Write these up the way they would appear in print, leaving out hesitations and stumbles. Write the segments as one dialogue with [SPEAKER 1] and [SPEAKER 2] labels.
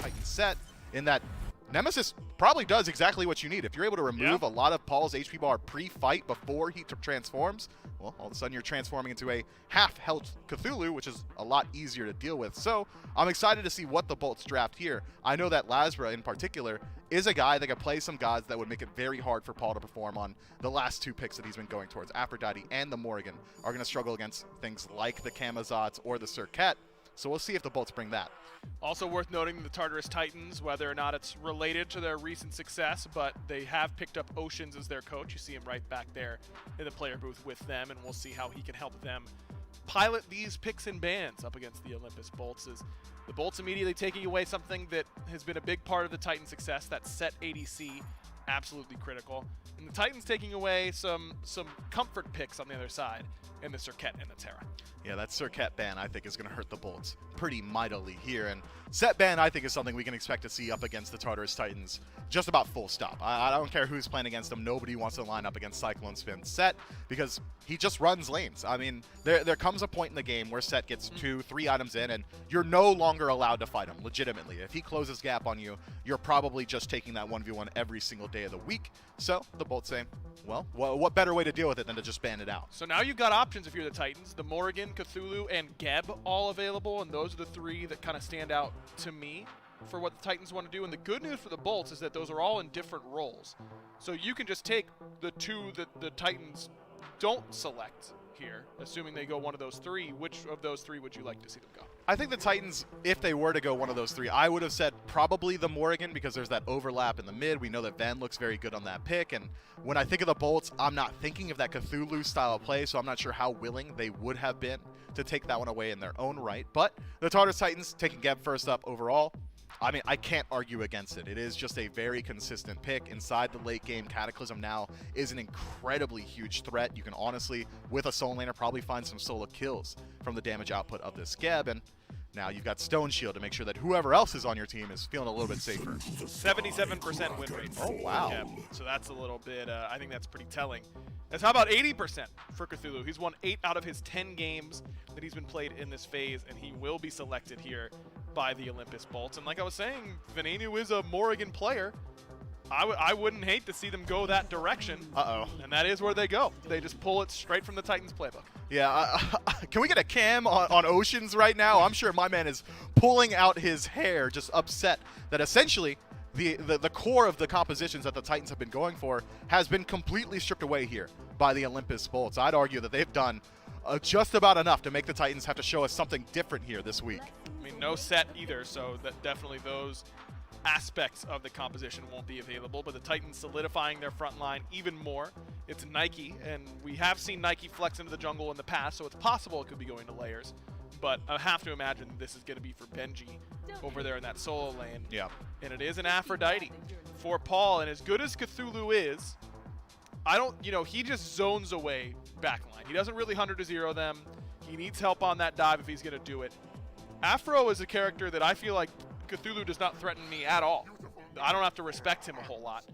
[SPEAKER 1] Titan set, in that Nemesis probably does exactly what you need. If you're able to remove a lot of Paul's HP bar pre-fight before he transforms, well, all of a sudden you're transforming into a half-health Cthulhu, which is a lot easier to deal with. So I'm excited to see what the Bolts draft here. I know that Lasbra in particular is a guy that can play some gods that would make it very hard for Paul to perform on the last two picks that he's been going towards. Aphrodite and the Morrigan are going to struggle against things like the Camazotz or the Serket. So we'll see if the Bolts bring that.
[SPEAKER 2] Also worth noting the Tartarus Titans, whether or not it's related to their recent success, but they have picked up Oceans as their coach. You see him right back there in the player booth with them, and we'll see how he can help them pilot these picks and bans up against the Olympus Bolts. As the Bolts immediately taking away something that has been a big part of the Titan success, that set ADC, absolutely critical. And the Titans taking away some comfort picks on the other side in the Serket and the Terra.
[SPEAKER 1] Yeah, that Serket ban, I think, is going to hurt the Bolts pretty mightily here. And set ban, I think, is something we can expect to see up against the Tartarus Titans just about full stop. I don't care who's playing against them. Nobody wants to line up against Cyclone Spin Set because he just runs lanes. I mean, there comes a point in the game where Set gets 2-3 items in, and you're no longer allowed to fight him, legitimately. If he closes gap on you, you're probably just taking that 1v1 every single day of the week. So the Bolts say, well, what better way to deal with it than to just ban it out?
[SPEAKER 2] So now you've got options if you're the Titans. The Morrigan, Cthulhu, and Geb all available, and those are the three that kind of stand out to me for what the Titans want to do. And the good news for the Bolts is that those are all in different roles. So you can just take the two that the Titans don't select here, assuming they go one of those three. Which of those three would you like to see them go?
[SPEAKER 1] I think the Titans, if they were to go one of those three, I would have said probably the Morrigan because there's that overlap in the mid. We know that Ven looks very good on that pick. And when I think of the Bolts, I'm not thinking of that Cthulhu style of play, so I'm not sure how willing they would have been to take that one away in their own right. But the Tartarus Titans taking Geb first up overall, I mean, I can't argue against it. It is just a very consistent pick. Inside the late game, Cataclysm now is an incredibly huge threat. You can honestly, with a Soul Laner, probably find some solo kills from the damage output of this Geb. And now you've got Stone Shield to make sure that whoever else is on your team is feeling a little bit safer.
[SPEAKER 2] 77% win rate.
[SPEAKER 1] Oh, wow.
[SPEAKER 2] Geb. So that's a little bit, I think that's pretty telling. As how about 80% for Cthulhu? He's won 8 out of his 10 games that he's been played in this phase, and he will be selected here by the Olympus Bolts. And like I was saying, Venenu is a Morrigan player. I wouldn't hate to see them go that direction.
[SPEAKER 1] Uh-oh.
[SPEAKER 2] And that is where they go. They just pull it straight from the Titans playbook.
[SPEAKER 1] Yeah, can we get a cam on Oceans right now? I'm sure my man is pulling out his hair, just upset that essentially the core of the compositions that the Titans have been going for has been completely stripped away here by the Olympus Bolts. I'd argue that they've done just about enough to make the Titans have to show us something different here this week.
[SPEAKER 2] I mean, no set either, so that definitely those aspects of the composition won't be available, but the Titans solidifying their front line even more. It's Nike, and we have seen Nike flex into the jungle in the past, so it's possible it could be going to layers. But I have to imagine this is going to be for Benji over there in that solo lane.
[SPEAKER 1] Yeah.
[SPEAKER 2] And it is an Aphrodite for Paul, and as good as Cthulhu is, he just zones away backline. He doesn't really 100-0 them. He needs help on that dive if he's going to do it. Afro is a character that I feel like Cthulhu does not threaten me at all. I don't have to respect him a whole lot.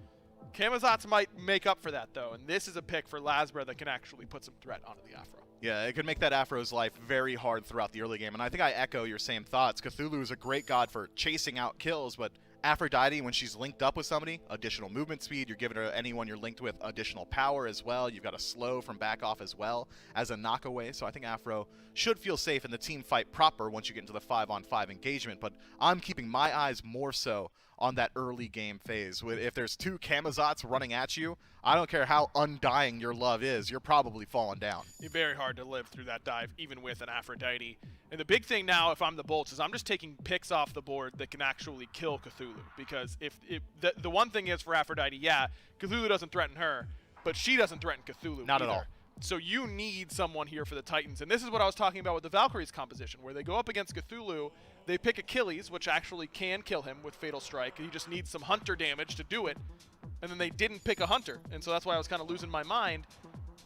[SPEAKER 2] Camazotz might make up for that, though, and this is a pick for Lasbra that can actually put some threat onto the Afro.
[SPEAKER 1] Yeah, it could make that Afro's life very hard throughout the early game, and I think I echo your same thoughts. Cthulhu is a great god for chasing out kills, but Aphrodite, when she's linked up with somebody, additional movement speed, you're giving her anyone you're linked with additional power as well. You've got a slow from back off as well as a knockaway, so I think Afro should feel safe in the team fight proper once you get into the 5-on-5 engagement, but I'm keeping my eyes more so on that early game phase. If there's 2 Camazotz running at you, I don't care how undying your love is, you're probably falling down.
[SPEAKER 2] It's very hard to live through that dive, even with an Aphrodite. And the big thing now, if I'm the Bolts, is I'm just taking picks off the board that can actually kill Cthulhu. Because if the one thing is for Aphrodite, yeah, Cthulhu doesn't threaten her, but she doesn't threaten Cthulhu
[SPEAKER 1] Not
[SPEAKER 2] either.
[SPEAKER 1] at all.
[SPEAKER 2] So you need someone here for the Titans. And this is what I was talking about with the Valkyries composition, where they go up against Cthulhu, they pick Achilles, which actually can kill him with Fatal Strike. He just needs some Hunter damage to do it. And then they didn't pick a Hunter. And so that's why I was kind of losing my mind.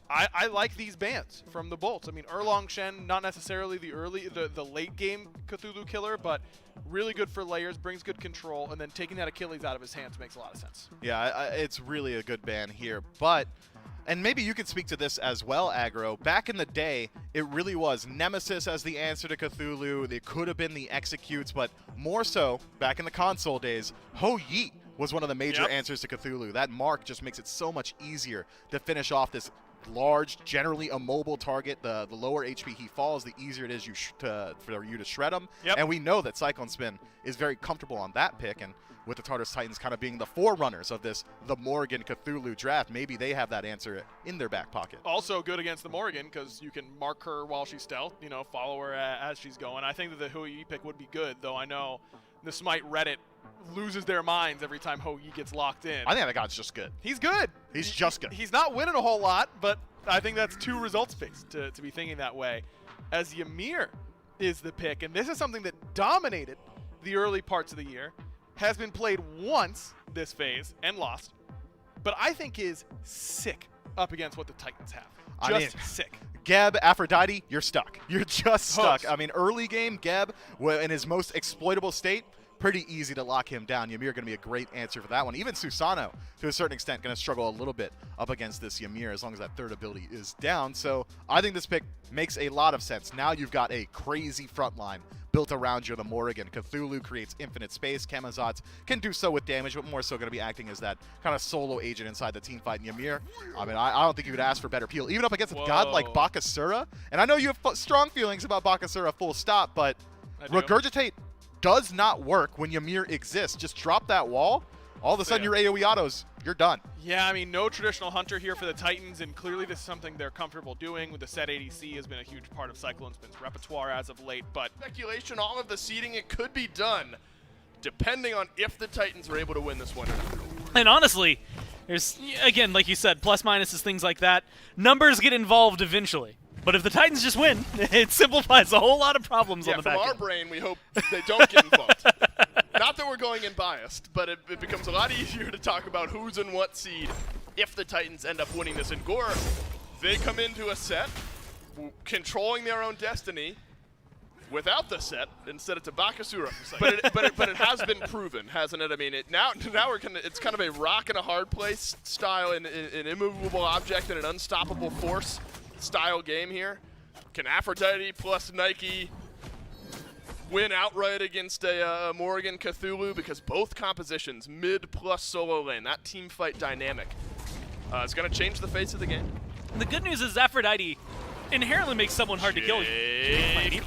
[SPEAKER 2] I like these bans from the Bolts. I mean, Erlong Shen, not necessarily the late game Cthulhu killer, but really good for layers, brings good control, and then taking that Achilles out of his hands makes a lot of sense.
[SPEAKER 1] Yeah, it's really a good ban here, but And maybe you could speak to this as well, Aggro. Back in the day, it really was Nemesis as the answer to Cthulhu. It could have been the Executes, but more so, back in the console days, Ho Yeet was one of the major answers to Cthulhu. That mark just makes it so much easier to finish off this large, generally immobile target. The lower HP he falls, the easier it is for you to shred him. And we know that Cyclone Spin is very comfortable on that pick, and with the Tartarus Titans kind of being the forerunners of this, the Morrigan Cthulhu draft, maybe they have that answer in their back pocket.
[SPEAKER 2] Also good against the Morrigan because you can mark her while she's stealth, you know, follow her as she's going. I think that the Hui pick would be good, though I know the SMITE Reddit loses their minds every time Ho Yi gets locked in.
[SPEAKER 1] I think that guy's just good.
[SPEAKER 2] He's good.
[SPEAKER 1] He's just good.
[SPEAKER 2] He's not winning a whole lot, but I think that's too results-based to be thinking that way. As Ymir is the pick, and this is something that dominated the early parts of the year, has been played once this phase and lost, but I think is sick up against what the Titans have. Just sick.
[SPEAKER 1] Geb, Aphrodite, you're stuck. You're just stuck.
[SPEAKER 2] Host.
[SPEAKER 1] I mean, early game, Geb, in his most exploitable state, pretty easy to lock him down. Ymir going to be a great answer for that one. Even Susano, to a certain extent, going to struggle a little bit up against this Ymir as long as that third ability is down. So I think this pick makes a lot of sense. Now you've got a crazy front line built around you, the Morrigan. Cthulhu creates infinite space. Camazotz can do so with damage, but more so going to be acting as that kind of solo agent inside the team fight. And Ymir, I mean, I don't think you could ask for better peel. Even up against a god like Bakasura, and I know you have strong feelings about Bakasura full stop, but Regurgitate does not work when Ymir exists. Just drop that wall. All of a sudden, your AoE autos, you're done.
[SPEAKER 2] Yeah, I mean, no traditional hunter here for the Titans, and clearly this is something they're comfortable doing. With the set ADC has been a huge part of Cyclone Spin's repertoire as of late, but
[SPEAKER 3] Speculation, all of the seeding, it could be done, depending on if the Titans are able to win this one or not.
[SPEAKER 4] And honestly, there's, again, like you said, plus minuses, things like that. Numbers get involved eventually. But if the Titans just win, it simplifies a whole lot of problems on the back end.
[SPEAKER 3] From our brain, we hope they don't get involved. Not that we're going in biased, but it becomes a lot easier to talk about who's in what seed if the Titans end up winning this. And Gore, they come into a set controlling their own destiny without the set. Instead, it's a Bakasura. but it has been proven, hasn't it? I mean, now it's kind of a rock and a hard place style, an immovable object and an unstoppable force style game here. Can Aphrodite plus Nike win outright against a Morrigan Cthulhu? Because both compositions, mid plus solo lane, that team fight dynamic is going to change the face of the game.
[SPEAKER 4] The good news is Aphrodite inherently makes someone hard to kill.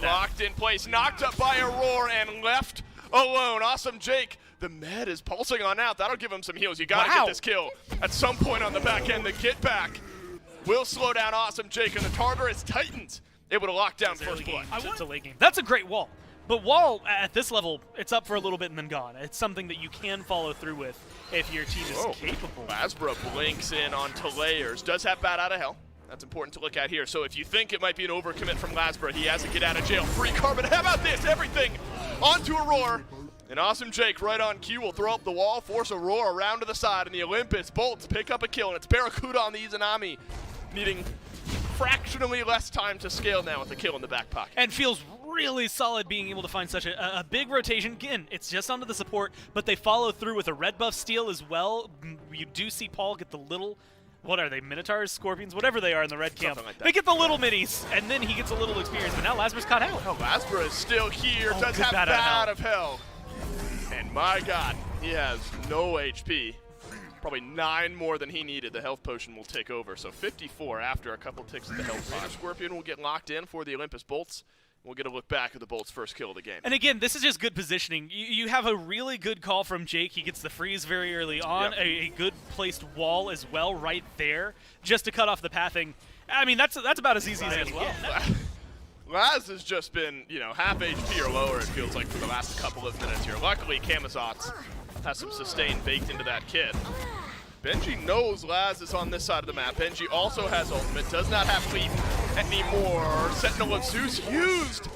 [SPEAKER 3] Locked in place, knocked up by Aurora and left alone. Awesome Jake. The med is pulsing on out. That'll give him some heals. You got to get this kill at some point on the back end. The get back will slow down Awesome Jake, and the Tartarus Titans able to lock down first blood.
[SPEAKER 4] It's a late game. That's a great wall. But wall, at this level, it's up for a little bit and then gone. It's something that you can follow through with if your team is capable.
[SPEAKER 3] Lasbra blinks in onto layers. Does have Bat Out of Hell. That's important to look at here. So if you think it might be an overcommit from Lasbra, he has a get out of jail free card. But how about this? Everything onto Aurora. And Awesome Jake right on cue will throw up the wall, force Aurora around to the side, and the Olympus Bolts pick up a kill. And it's Barracuda on the Izanami, needing fractionally less time to scale now with a kill in the back pocket.
[SPEAKER 4] And feels really solid being able to find such a big rotation. Again, it's just onto the support, but they follow through with a red buff steal as well. You do see Paul get the little, what are they, Minotaurs, Scorpions, whatever they are in the red camp.
[SPEAKER 3] Like
[SPEAKER 4] they get the little minis, and then he gets a little experience, but now Lasbra's caught out.
[SPEAKER 3] Oh, Lasbra is still here, does have Bat Out of Hell. And my god, he has no HP. Probably 9 more than he needed. The health potion will take over. So 54 after a couple ticks of the health potion. Scorpion will get locked in for the Olympus Bolts. We'll get a look back at the Bolts' first kill of the game.
[SPEAKER 4] And again, this is just good positioning. You have a really good call from Jake. He gets the freeze very early on. Yep. A good placed wall as well right there just to cut off the pathing. I mean, that's about as easy as well.
[SPEAKER 3] Laz has just been, half HP or lower, it feels like, for the last couple of minutes here. Luckily, Camazotz has some sustain baked into that kit. Benji knows Laz is on this side of the map. Benji also has ultimate, does not have leap anymore. Sentinel of Zeus used.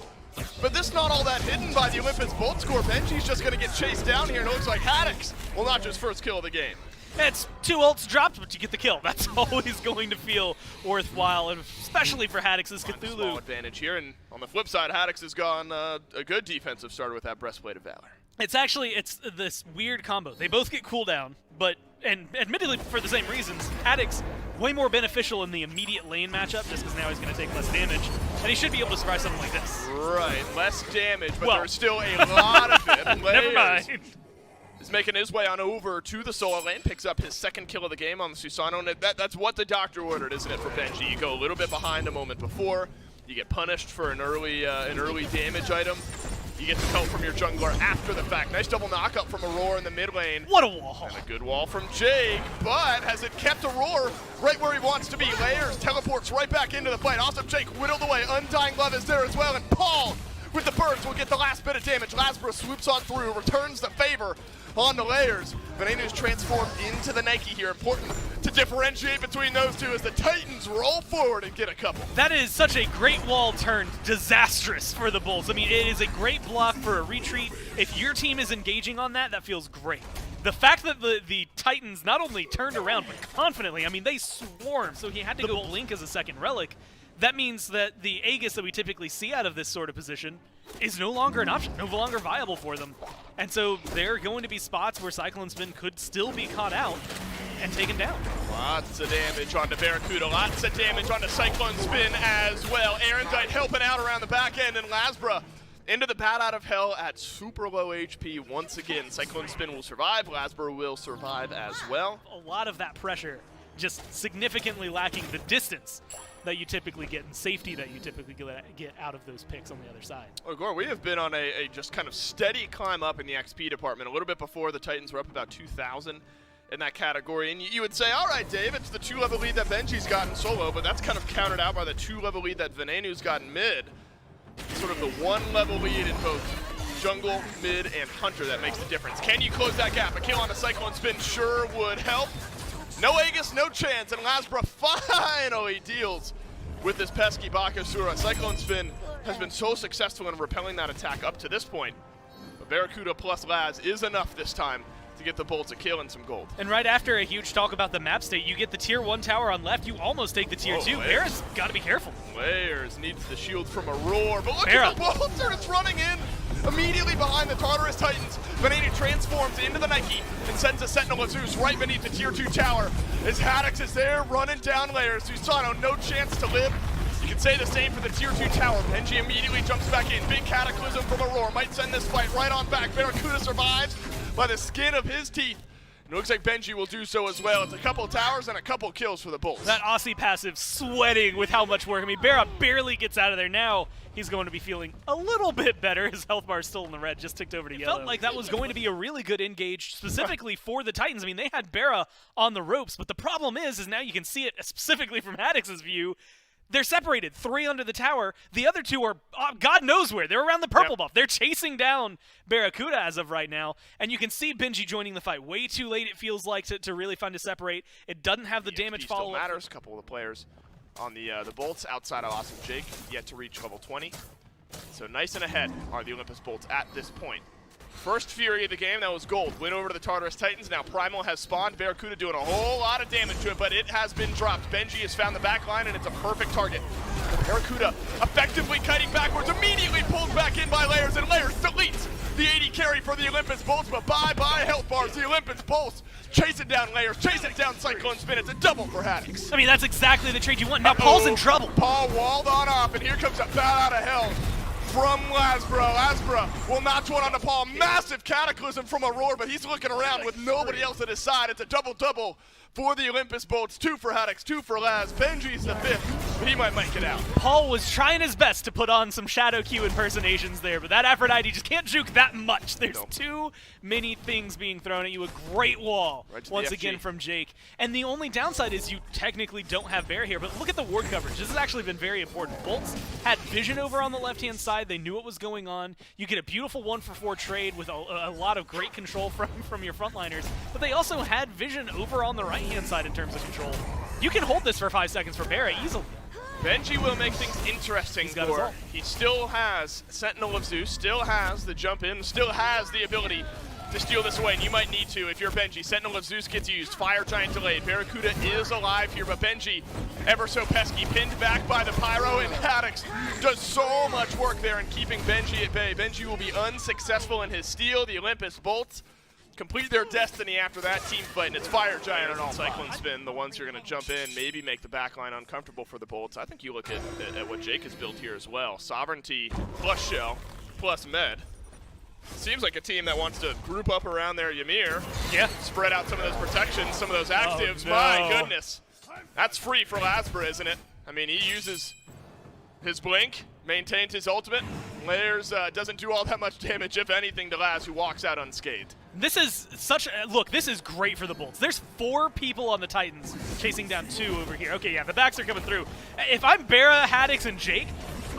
[SPEAKER 3] But this not all that hidden by the Olympus Bolt score. Benji's just going to get chased down here, and it looks like Haddix will notch his first kill of the game.
[SPEAKER 4] It's 2 ults dropped, but you get the kill. That's always going to feel worthwhile, and especially for Haddix's Cthulhu.
[SPEAKER 3] Small advantage here, and on the flip side, Haddix has gone a good defensive starter with that Breastplate of Valor.
[SPEAKER 4] It's this weird combo. They both get cooldown, but, and admittedly for the same reasons, Haddix way more beneficial in the immediate lane matchup, just because now he's going to take less damage, and he should be able to survive something like this.
[SPEAKER 3] Right, less damage, but
[SPEAKER 4] Well.
[SPEAKER 3] there's still a lot of it.
[SPEAKER 4] Never mind.
[SPEAKER 3] Is making his way on over to the solo lane, picks up his second kill of the game on the Susano, and that's what the doctor ordered, isn't it, for Benji? You go a little bit behind a moment before, you get punished for an early damage item, you get some help from your jungler after the fact. Nice double knockup from Aurora in the mid lane.
[SPEAKER 4] What a wall.
[SPEAKER 3] And a good wall from Jake, but has it kept Aurora right where he wants to be? Layers teleports right back into the fight. Awesome Jake whittled away. Undying Love is there as well, and Paul with the burst will get the last bit of damage. Lasbro swoops on through, returns the favor on the Layers. Venenu's transformed into the Nike here. Important to differentiate between those two as the Titans roll forward and get a couple.
[SPEAKER 4] That is such a great wall turned disastrous for the Bolts. I mean, it is a great block for a retreat. If your team is engaging on that, that feels great. The fact that the Titans not only turned around, but confidently, I mean, they swarmed, so he had to go Blink as a second relic. That means that the Aegis that we typically see out of this sort of position is no longer an option, no longer viable for them. And so there are going to be spots where Cyclone Spin could still be caught out and taken down.
[SPEAKER 3] Lots of damage onto Barracuda, lots of damage onto Cyclone Spin as well. Erendite helping out around the back end, and Lasbra into the bat out of hell at super low HP once again. Cyclone Spin will survive, Lasbra will survive as well.
[SPEAKER 4] A lot of that pressure just significantly lacking the distance that you typically get and safety that you typically get out of those picks on the other side.
[SPEAKER 3] Well, Gore, we have been on a just kind of steady climb up in the XP department. A little bit before, the Titans were up about 2,000 in that category. And you would say, all right, Dave, it's the 2-level lead that Benji's got in solo, but that's kind of countered out by the 2-level lead that Venenu's got in mid. Sort of the 1-level lead in both jungle, mid, and hunter that makes the difference. Can you close that gap? A kill on a Cyclone Spin sure would help. No Aegis, no chance, and Lasbra finally deals with this pesky Bakasura. Cyclone Spin has been so successful in repelling that attack up to this point. But Barracuda plus Laz is enough this time to get the Bolts a kill and some gold.
[SPEAKER 4] And right after a huge talk about the map state, you get the tier 1 tower on left, you almost take the tier 2. Barra's got to be careful.
[SPEAKER 3] Layers needs the shield from a roar, but look
[SPEAKER 4] Barra.
[SPEAKER 3] at the Bolter, it's running in immediately behind the Tartarus Titans. Venenu transforms into the Nike and sends a Sentinel of Zeus right beneath the tier 2 tower. As Haddix is there running down Layers. Susano, no chance to live. You can say the same for the tier 2 tower. Benji immediately jumps back in. Big Cataclysm from Aurora might send this fight right on back. Barracuda survives by the skin of his teeth. And it looks like Benji will do so as well. It's a couple towers and a couple kills for the Bolts.
[SPEAKER 4] That Aussie passive sweating with how much work. I mean, Barra barely gets out of there now. He's going to be feeling a little bit better. His health bar is still in the red, just ticked over to yellow. Felt like that was going to be a really good engage specifically for the Titans. I mean, they had Barra on the ropes, but the problem is now you can see it specifically from Haddix's view. They're separated, 3 under the tower. The other 2 are, God knows where. They're around the purple buff. They're chasing down Barracuda as of right now. And you can see Benji joining the fight. Way too late, it feels like, to really find to separate. It doesn't have the damage follow-up.
[SPEAKER 3] Still matters. A couple of the players on the Bolts outside of Awesome Jake yet to reach level 20. So nice and ahead are the Olympus Bolts at this point. First Fury of the game, that was gold. Win over to the Tartarus Titans. Now Primal has spawned. Barracuda doing a whole lot of damage to it, but it has been dropped. Benji has found the back line, and it's a perfect target. Barracuda effectively kiting backwards, immediately pulled back in by Layers, and Layers deletes the 80 carry for the Olympus Bolts, but bye-bye health bars. The Olympus Bolts chasing down Layers, chasing down Cyclone Spin. It's a double for Haddix.
[SPEAKER 4] I mean, that's exactly the trade you want. Now Paul's in trouble.
[SPEAKER 3] Paul walled on off, and here comes a bat out of hell from Lasbro. Lasbro will notch one onto Paul. Massive Cataclysm from Aurora, but he's looking around with nobody else at his side. It's a double-double for the Olympus Bolts. 2 for Haddix, 2 for Laz. Benji's the 5th, but he might make it out.
[SPEAKER 4] Paul was trying his best to put on some Shadow Q impersonations there, but that Aphrodite just can't juke that much. There's too many things being thrown at you. A great wall, once again, from Jake. And the only downside is you technically don't have Bear here, but look at the ward coverage. This has actually been very important. Bolts had vision over on the left-hand side. They knew what was going on. You get a beautiful 1-for-4 trade with a lot of great control from your frontliners, but they also had vision over on the right-hand side in terms of control. You can hold this for 5 seconds for Barra easily.
[SPEAKER 3] Benji will make things interesting for. He still has Sentinel of Zeus, still has the jump in, still has the ability to steal this away, and you might need to if you're Benji. Sentinel of Zeus gets used, Fire Giant delayed. Barracuda is alive here, but Benji, ever so pesky, pinned back by the Pyro, and Haddix does so much work there in keeping Benji at bay. Benji will be unsuccessful in his steal. The Olympus Bolts complete their destiny after that team fight, and it's Fire Giant and Cyclone Spin, the ones who are going to jump in, maybe make the backline uncomfortable for the Bolts. I think you look at what Jake has built here as well. Sovereignty plus Shell plus Med. Seems like a team that wants to group up around their Ymir.
[SPEAKER 4] Yeah.
[SPEAKER 3] Spread out some of those protections, some of those actives.
[SPEAKER 4] Oh, no.
[SPEAKER 3] My goodness. That's free for Lasbra, isn't it? I mean, he uses his blink, maintains his ultimate. Layers doesn't do all that much damage, if anything, to Laz, who walks out unscathed.
[SPEAKER 4] This is such a look. This is great for the Bolts. There's 4 people on the Titans chasing down 2 over here. Okay, yeah, the backs are coming through. If I'm Barra, Haddix, and Jake,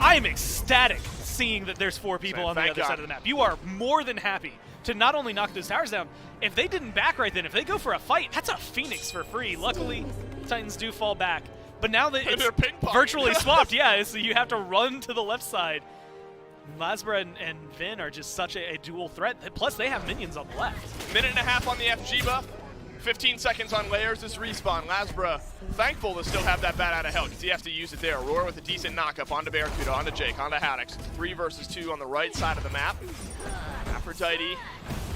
[SPEAKER 4] I am ecstatic seeing that there's 4 people on the other side of the map. You are more than happy to not only knock those towers down. If they didn't back right then, if they go for a fight, that's a Phoenix for free. Luckily, Titans do fall back. But now that it's virtually swapped, yeah, so you have to run to the left side. Lasbra and Vin are just such a dual threat. Plus, they have minions on the left.
[SPEAKER 3] Minute and a half on the FG buff. 15 seconds on Layers' respawn. Lasbra thankful to still have that bat out of hell because he has to use it there. Roar with a decent knockup onto Barracuda, onto Jake, onto Haddix. 3 versus 2 on the right side of the map. Aphrodite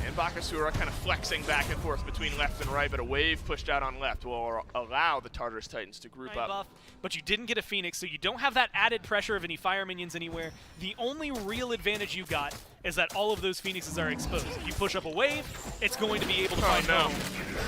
[SPEAKER 3] and Bakasura kind of flexing back and forth between left and right, but a wave pushed out on left will allow the Tartarus Titans to group up.
[SPEAKER 4] Buff, but you didn't get a Phoenix, so you don't have that added pressure of any fire minions anywhere. The only real advantage you got is that all of those Phoenixes are exposed. If you push up a wave, it's going to be able to find home.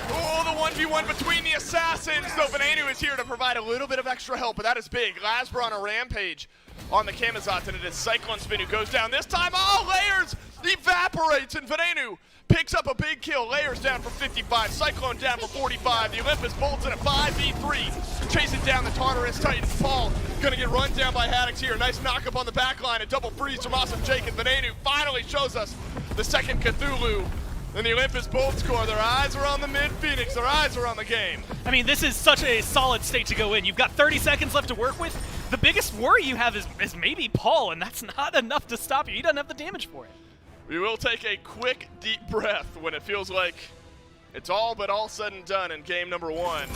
[SPEAKER 3] Oh, the 1v1 between the assassins. So Venenu is here to provide a little bit of extra help, but that is big. Lasbra on a rampage on the Camazotz, and it is Cyclone Spin who goes down this time. Oh, Layers evaporates, and Venenu picks up a big kill. Layers down for 55, Cyclone down for 45. The Olympus Bolts in a 5v3, chasing down the Tartarus Titans. Paul gonna get run down by Haddix here. Nice knock up on the back line, a double freeze from awesome Jake, and Venenu finally shows us the second Cthulhu. And the Olympus Bolts score. Their eyes are on the mid-Phoenix. Their eyes are on the game.
[SPEAKER 4] I mean, this is such a solid state to go in. You've got 30 seconds left to work with. The biggest worry you have is maybe Paul, and that's not enough to stop you. He doesn't have the damage for it.
[SPEAKER 3] We will take a quick, deep breath when it feels like it's all but all said and done in game number 1.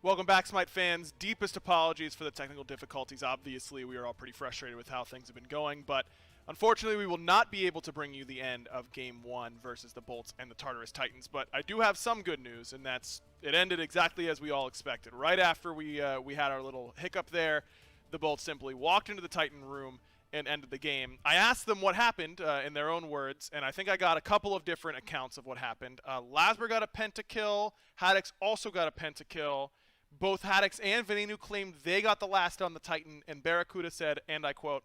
[SPEAKER 2] Welcome back, SMITE fans. Deepest apologies for the technical difficulties. Obviously, we are all pretty frustrated with how things have been going, but unfortunately, we will not be able to bring you the end of Game 1 versus the Bolts and the Tartarus Titans, but I do have some good news, and that's it ended exactly as we all expected. Right after we had our little hiccup there, the Bolts simply walked into the Titan room and ended the game. I asked them what happened in their own words, and I think I got a couple of different accounts of what happened. Lasbra got a pentakill. Haddix also got a pentakill. Both Haddix and Venenu claimed they got the last on the Titan, and Barracuda said, and I quote,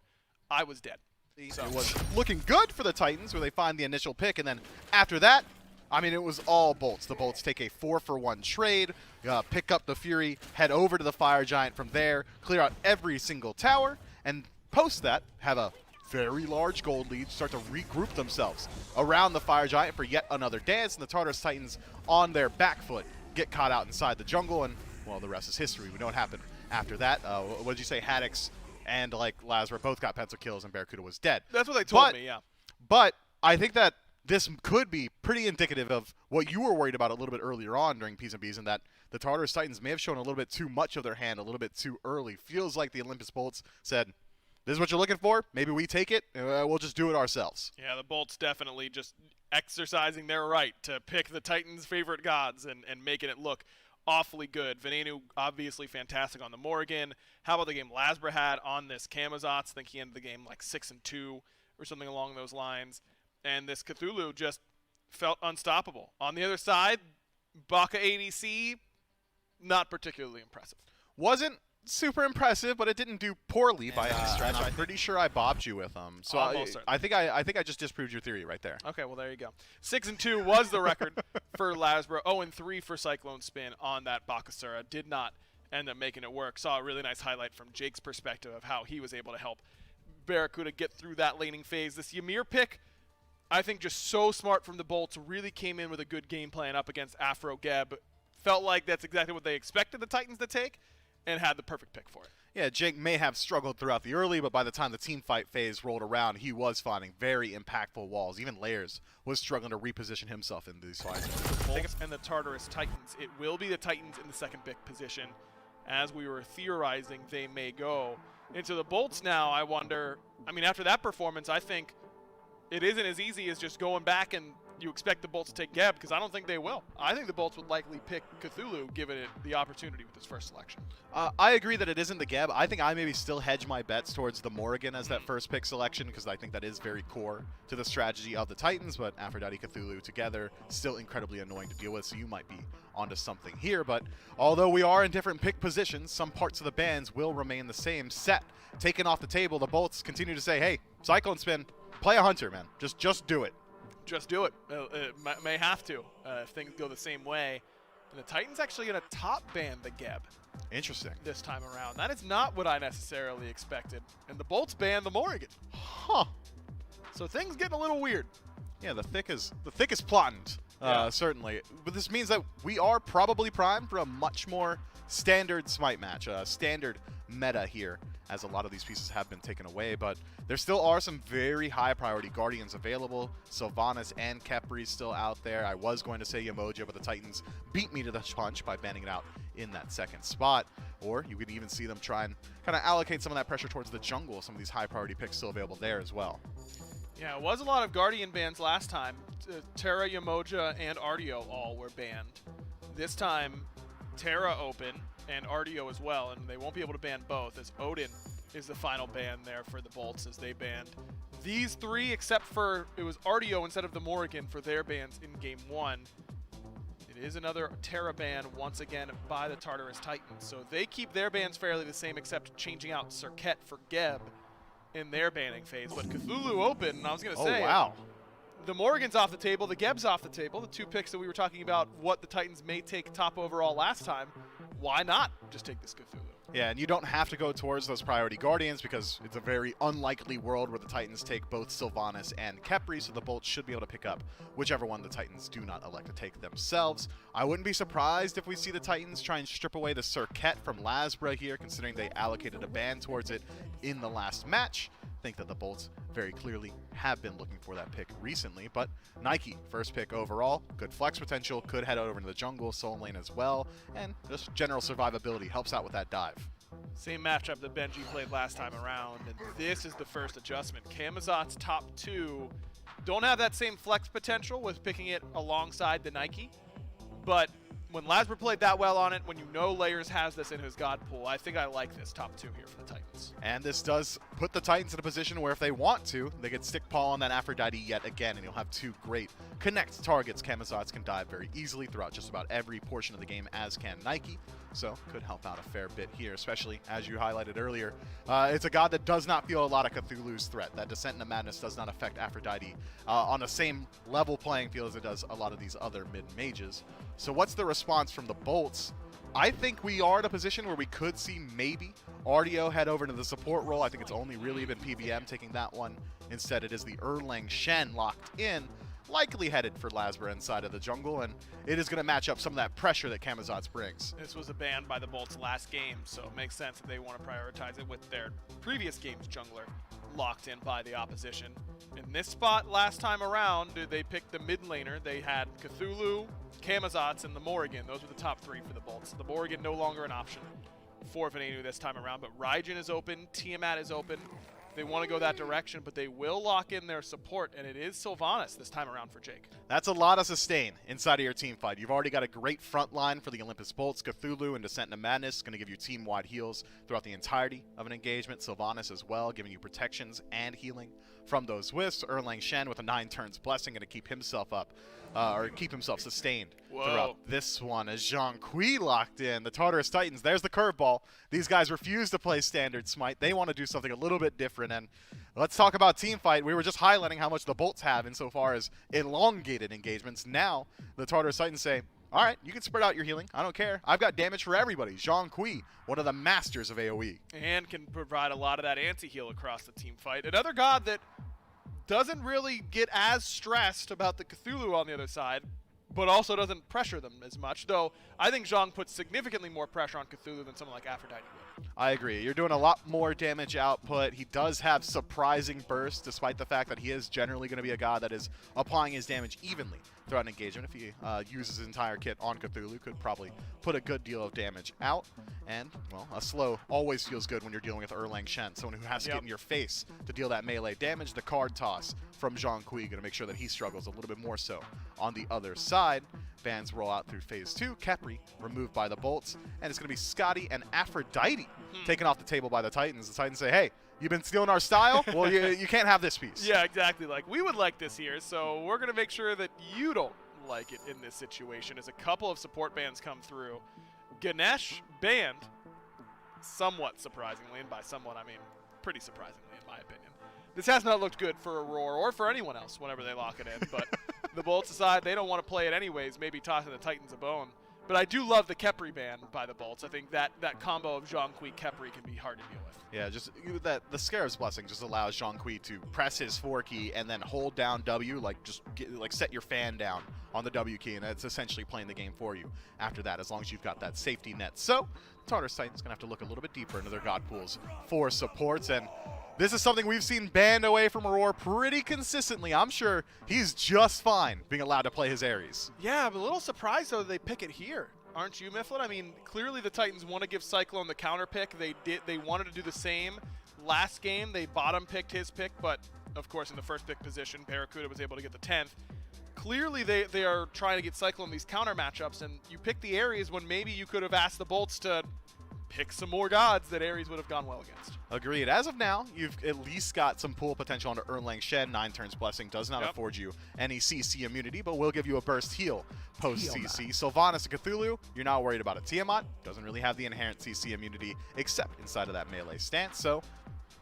[SPEAKER 2] "I was dead."
[SPEAKER 1] It was looking good for the Titans where they find the initial pick, and then after that, I mean, it was all Bolts. The Bolts take a 4-for-1 trade, pick up the Fury, head over to the Fire Giant from there, clear out every single tower, and post that, have a very large gold lead, start to regroup themselves around the Fire Giant for yet another dance, and the Tartarus Titans on their back foot get caught out inside the jungle, and, well, the rest is history. We know what happened after that. What did you say, Haddix and Lasbra both got pencil kills, and Barracuda was dead.
[SPEAKER 2] That's what they told me, yeah.
[SPEAKER 1] But I think that this could be pretty indicative of what you were worried about a little bit earlier on during P's and B's, and that the Tartarus Titans may have shown a little bit too much of their hand a little bit too early. Feels like the Olympus Bolts said, this is what you're looking for, maybe we take it, and we'll just do it ourselves.
[SPEAKER 2] Yeah, the Bolts definitely just exercising their right to pick the Titans' favorite gods and making it look awfully good. Venenu obviously fantastic on the Morrigan. How about the game Lasbra had on this Camazotz? I think he ended the game like 6-2 or something along those lines. And this Cthulhu just felt unstoppable. On the other side, Baka ADC, not particularly impressive.
[SPEAKER 1] Wasn't super impressive, but it didn't do poorly by any stretch. I'm pretty sure I bobbed you with them. So I think I just disproved your theory right there.
[SPEAKER 2] Okay, well there you go. 6-2 was the record for Lasbra. 0-3 for Cyclone Spin on that Bakasura. Did not end up making it work. Saw a really nice highlight from Jake's perspective of how he was able to help Barracuda get through that laning phase. This Ymir pick, I think just so smart from the Bolts, really came in with a good game plan up against Afro Geb. Felt like that's exactly what they expected the Titans to take, and had the perfect pick for it.
[SPEAKER 1] Yeah, Jake may have struggled throughout the early, but by the time the team fight phase rolled around, he was finding very impactful walls. Even Layers was struggling to reposition himself in these fights.
[SPEAKER 2] And the Tartarus Titans. It will be the Titans in the second pick position. As we were theorizing, they may go into the Bolts now. I wonder, I mean, after that performance, I think it isn't as easy as just going back and you expect the Bolts to take Geb, because I don't think they will. I think the Bolts would likely pick Cthulhu, given it the opportunity with his first selection.
[SPEAKER 1] I agree that it isn't the Geb. I think I maybe still hedge my bets towards the Morrigan as that first pick selection, because I think that is very core to the strategy of the Titans, but Aphrodite Cthulhu together, still incredibly annoying to deal with, so you might be onto something here. But although we are in different pick positions, some parts of the bans will remain the same. Set taken off the table, the Bolts continue to say, hey, Cyclone Spin, play a Hunter, man. Just do it.
[SPEAKER 2] Just do it. It may have to if things go the same way. And the Titans actually going to top ban the Geb.
[SPEAKER 1] Interesting.
[SPEAKER 2] This time around. That is not what I necessarily expected. And the Bolts ban the Morrigan.
[SPEAKER 1] Huh.
[SPEAKER 2] So things getting a little weird.
[SPEAKER 1] Yeah, the thick is plotting, certainly. But this means that we are probably primed for a much more standard Smite match, a standard meta here, as a lot of these pieces have been taken away. But there still are some very high priority Guardians available. Sylvanas and Khepri still out there. I was going to say Yemoja, but the Titans beat me to the punch by banning it out in that second spot. Or you could even see them try and kind of allocate some of that pressure towards the jungle. Some of these high priority picks still available there as well.
[SPEAKER 2] Yeah, it was a lot of Guardian bans last time. Terra, Yemoja, and Artio all were banned. This time, Terra open and Artio as well, and they won't be able to ban both, as Odin is the final ban there for the Bolts, as they banned these three, except for it was Artio instead of the Morrigan for their bans in Game 1. It is another Terra ban once again by the Tartarus Titans, so they keep their bans fairly the same, except changing out Serket for Geb in their banning phase. But Cthulhu open, and I was going to say,
[SPEAKER 1] wow.
[SPEAKER 2] The Morrigan's off the table, the Geb's off the table, the two picks that we were talking about, what the Titans may take top overall last time. Why not just take this Cthulhu?
[SPEAKER 1] Yeah, and you don't have to go towards those priority Guardians, because it's a very unlikely world where the Titans take both Sylvanas and Khepri, so the Bolts should be able to pick up whichever one the Titans do not elect to take themselves. I wouldn't be surprised if we see the Titans try and strip away the Serket from Lasbra here, considering they allocated a ban towards it in the last match. I think that the Bolts very clearly have been looking for that pick recently, but Nike, first pick overall, good flex potential, could head over into the jungle, soul lane as well, and just general survivability helps out with that dive.
[SPEAKER 2] Same matchup that Benji played last time around, and this is the first adjustment. Camazot's top two don't have that same flex potential with picking it alongside the Nike, but when Lasbra played that well on it, when you know Layers has this in his God pool, I think I like this top two here for the Titans.
[SPEAKER 1] And this does put the Titans in a position where if they want to, they could stick Paul on that Aphrodite yet again, and you'll have two great connect targets. Camazots can dive very easily throughout just about every portion of the game, as can Nike. So could help out a fair bit here, especially as you highlighted earlier. It's a god that does not feel a lot of Cthulhu's threat. That Descent into Madness does not affect Aphrodite on the same level playing field as it does a lot of these other mid-mages. So what's the response from the Bolts? I think we are in a position where we could see maybe Artio head over to the support role. I think it's only really been PBM taking that one. Instead, it is the Erlang Shen locked in, likely headed for Lasbra inside of the jungle, and it is going to match up some of that pressure that Camazots brings.
[SPEAKER 2] This was a ban by the Bolts last game, so it makes sense that they want to prioritize it with their previous game's jungler locked in by the opposition. In this spot last time around, they picked the mid laner. They had Cthulhu, Camazots, and the Morrigan. Those were the top three for the Bolts. The Morrigan no longer an option for Venenu this time around, but Raijin is open, Tiamat is open. They want to go that direction, but they will lock in their support, and it is Sylvanas this time around for Jake.
[SPEAKER 1] That's a lot of sustain inside of your team fight. You've already got a great front line for the Olympus Bolts. Cthulhu and Descent into Madness going to give you team-wide heals throughout the entirety of an engagement. Sylvanas as well, giving you protections and healing from those wisps. Erlang Shen with a 9 turns blessing, going to keep himself up, or keep himself sustained throughout this one. As Zhang Kui locked in, the Tartarus Titans, there's the curveball. These guys refuse to play standard Smite. They want to do something a little bit different, and let's talk about team fight. We were just highlighting how much the Bolts have insofar as elongated engagements. Now, the Tartarus Titans say, all right, you can spread out your healing. I don't care. I've got damage for everybody. Zhang Kui, one of the masters of AoE.
[SPEAKER 2] And can provide a lot of that anti-heal across the team fight. Another god that doesn't really get as stressed about the Cthulhu on the other side, but also doesn't pressure them as much, though I think Zhang puts significantly more pressure on Cthulhu than someone like Aphrodite would.
[SPEAKER 1] I agree. You're doing a lot more damage output. He does have surprising bursts, despite the fact that he is generally going to be a god that is applying his damage evenly throughout an engagement. If he uses his entire kit on Cthulhu, could probably put a good deal of damage out. And, well, a slow always feels good when you're dealing with Erlang Shen, someone who has to get in your face to deal that melee damage. The card toss from Jean-Kui going to make sure that he struggles a little bit more so. On the other side, bans roll out through phase 2. Khepri removed by the bolts, and it's going to be Scotty and Aphrodite taken off the table by the Titans. The Titans say, hey, you've been stealing our style? Well, you can't have this piece.
[SPEAKER 2] Yeah, exactly. Like, we would like this here, so we're going to make sure that you don't like it in this situation as a couple of support bans come through. Ganesh banned, somewhat surprisingly, and by somewhat I mean pretty surprisingly in my opinion. This has not looked good for Aurora or for anyone else whenever they lock it in, but the Bolts decide they don't want to play it anyways, maybe tossing the Titans a bone. But I do love the Khepri ban by the Bolts. I think that combo of Jean-Kui Khepri can be hard to deal with.
[SPEAKER 1] Yeah, just the Scarab's Blessing just allows Jean-Kui to press his 4 key and then hold down W, like set your fan down on the W key, and it's essentially playing the game for you after that, as long as you've got that safety net. So, Tartarus Titans going to have to look a little bit deeper into their god pools for supports, and this is something we've seen banned away from Aurora pretty consistently. I'm sure he's just fine being allowed to play his Ares.
[SPEAKER 2] Yeah, I'm a little surprised, though, they pick it here. Aren't you, Mifflin? I mean, clearly the Titans want to give Cyclone the counter pick. They wanted to do the same last game. They bottom picked his pick, but of course in the first pick position, Barracuda was able to get the 10th. Clearly they are trying to get Cyclone these counter matchups, and you pick the Ares when maybe you could have asked the Bolts to pick some more gods that Ares would have gone well against.
[SPEAKER 1] Agreed. As of now, you've at least got some pool potential under Erlang Shen. 9 turns Blessing does not afford you any CC immunity, but will give you a burst heal post-CC. Sylvanas and Cthulhu, you're not worried about it. Tiamat doesn't really have the inherent CC immunity except inside of that melee stance, so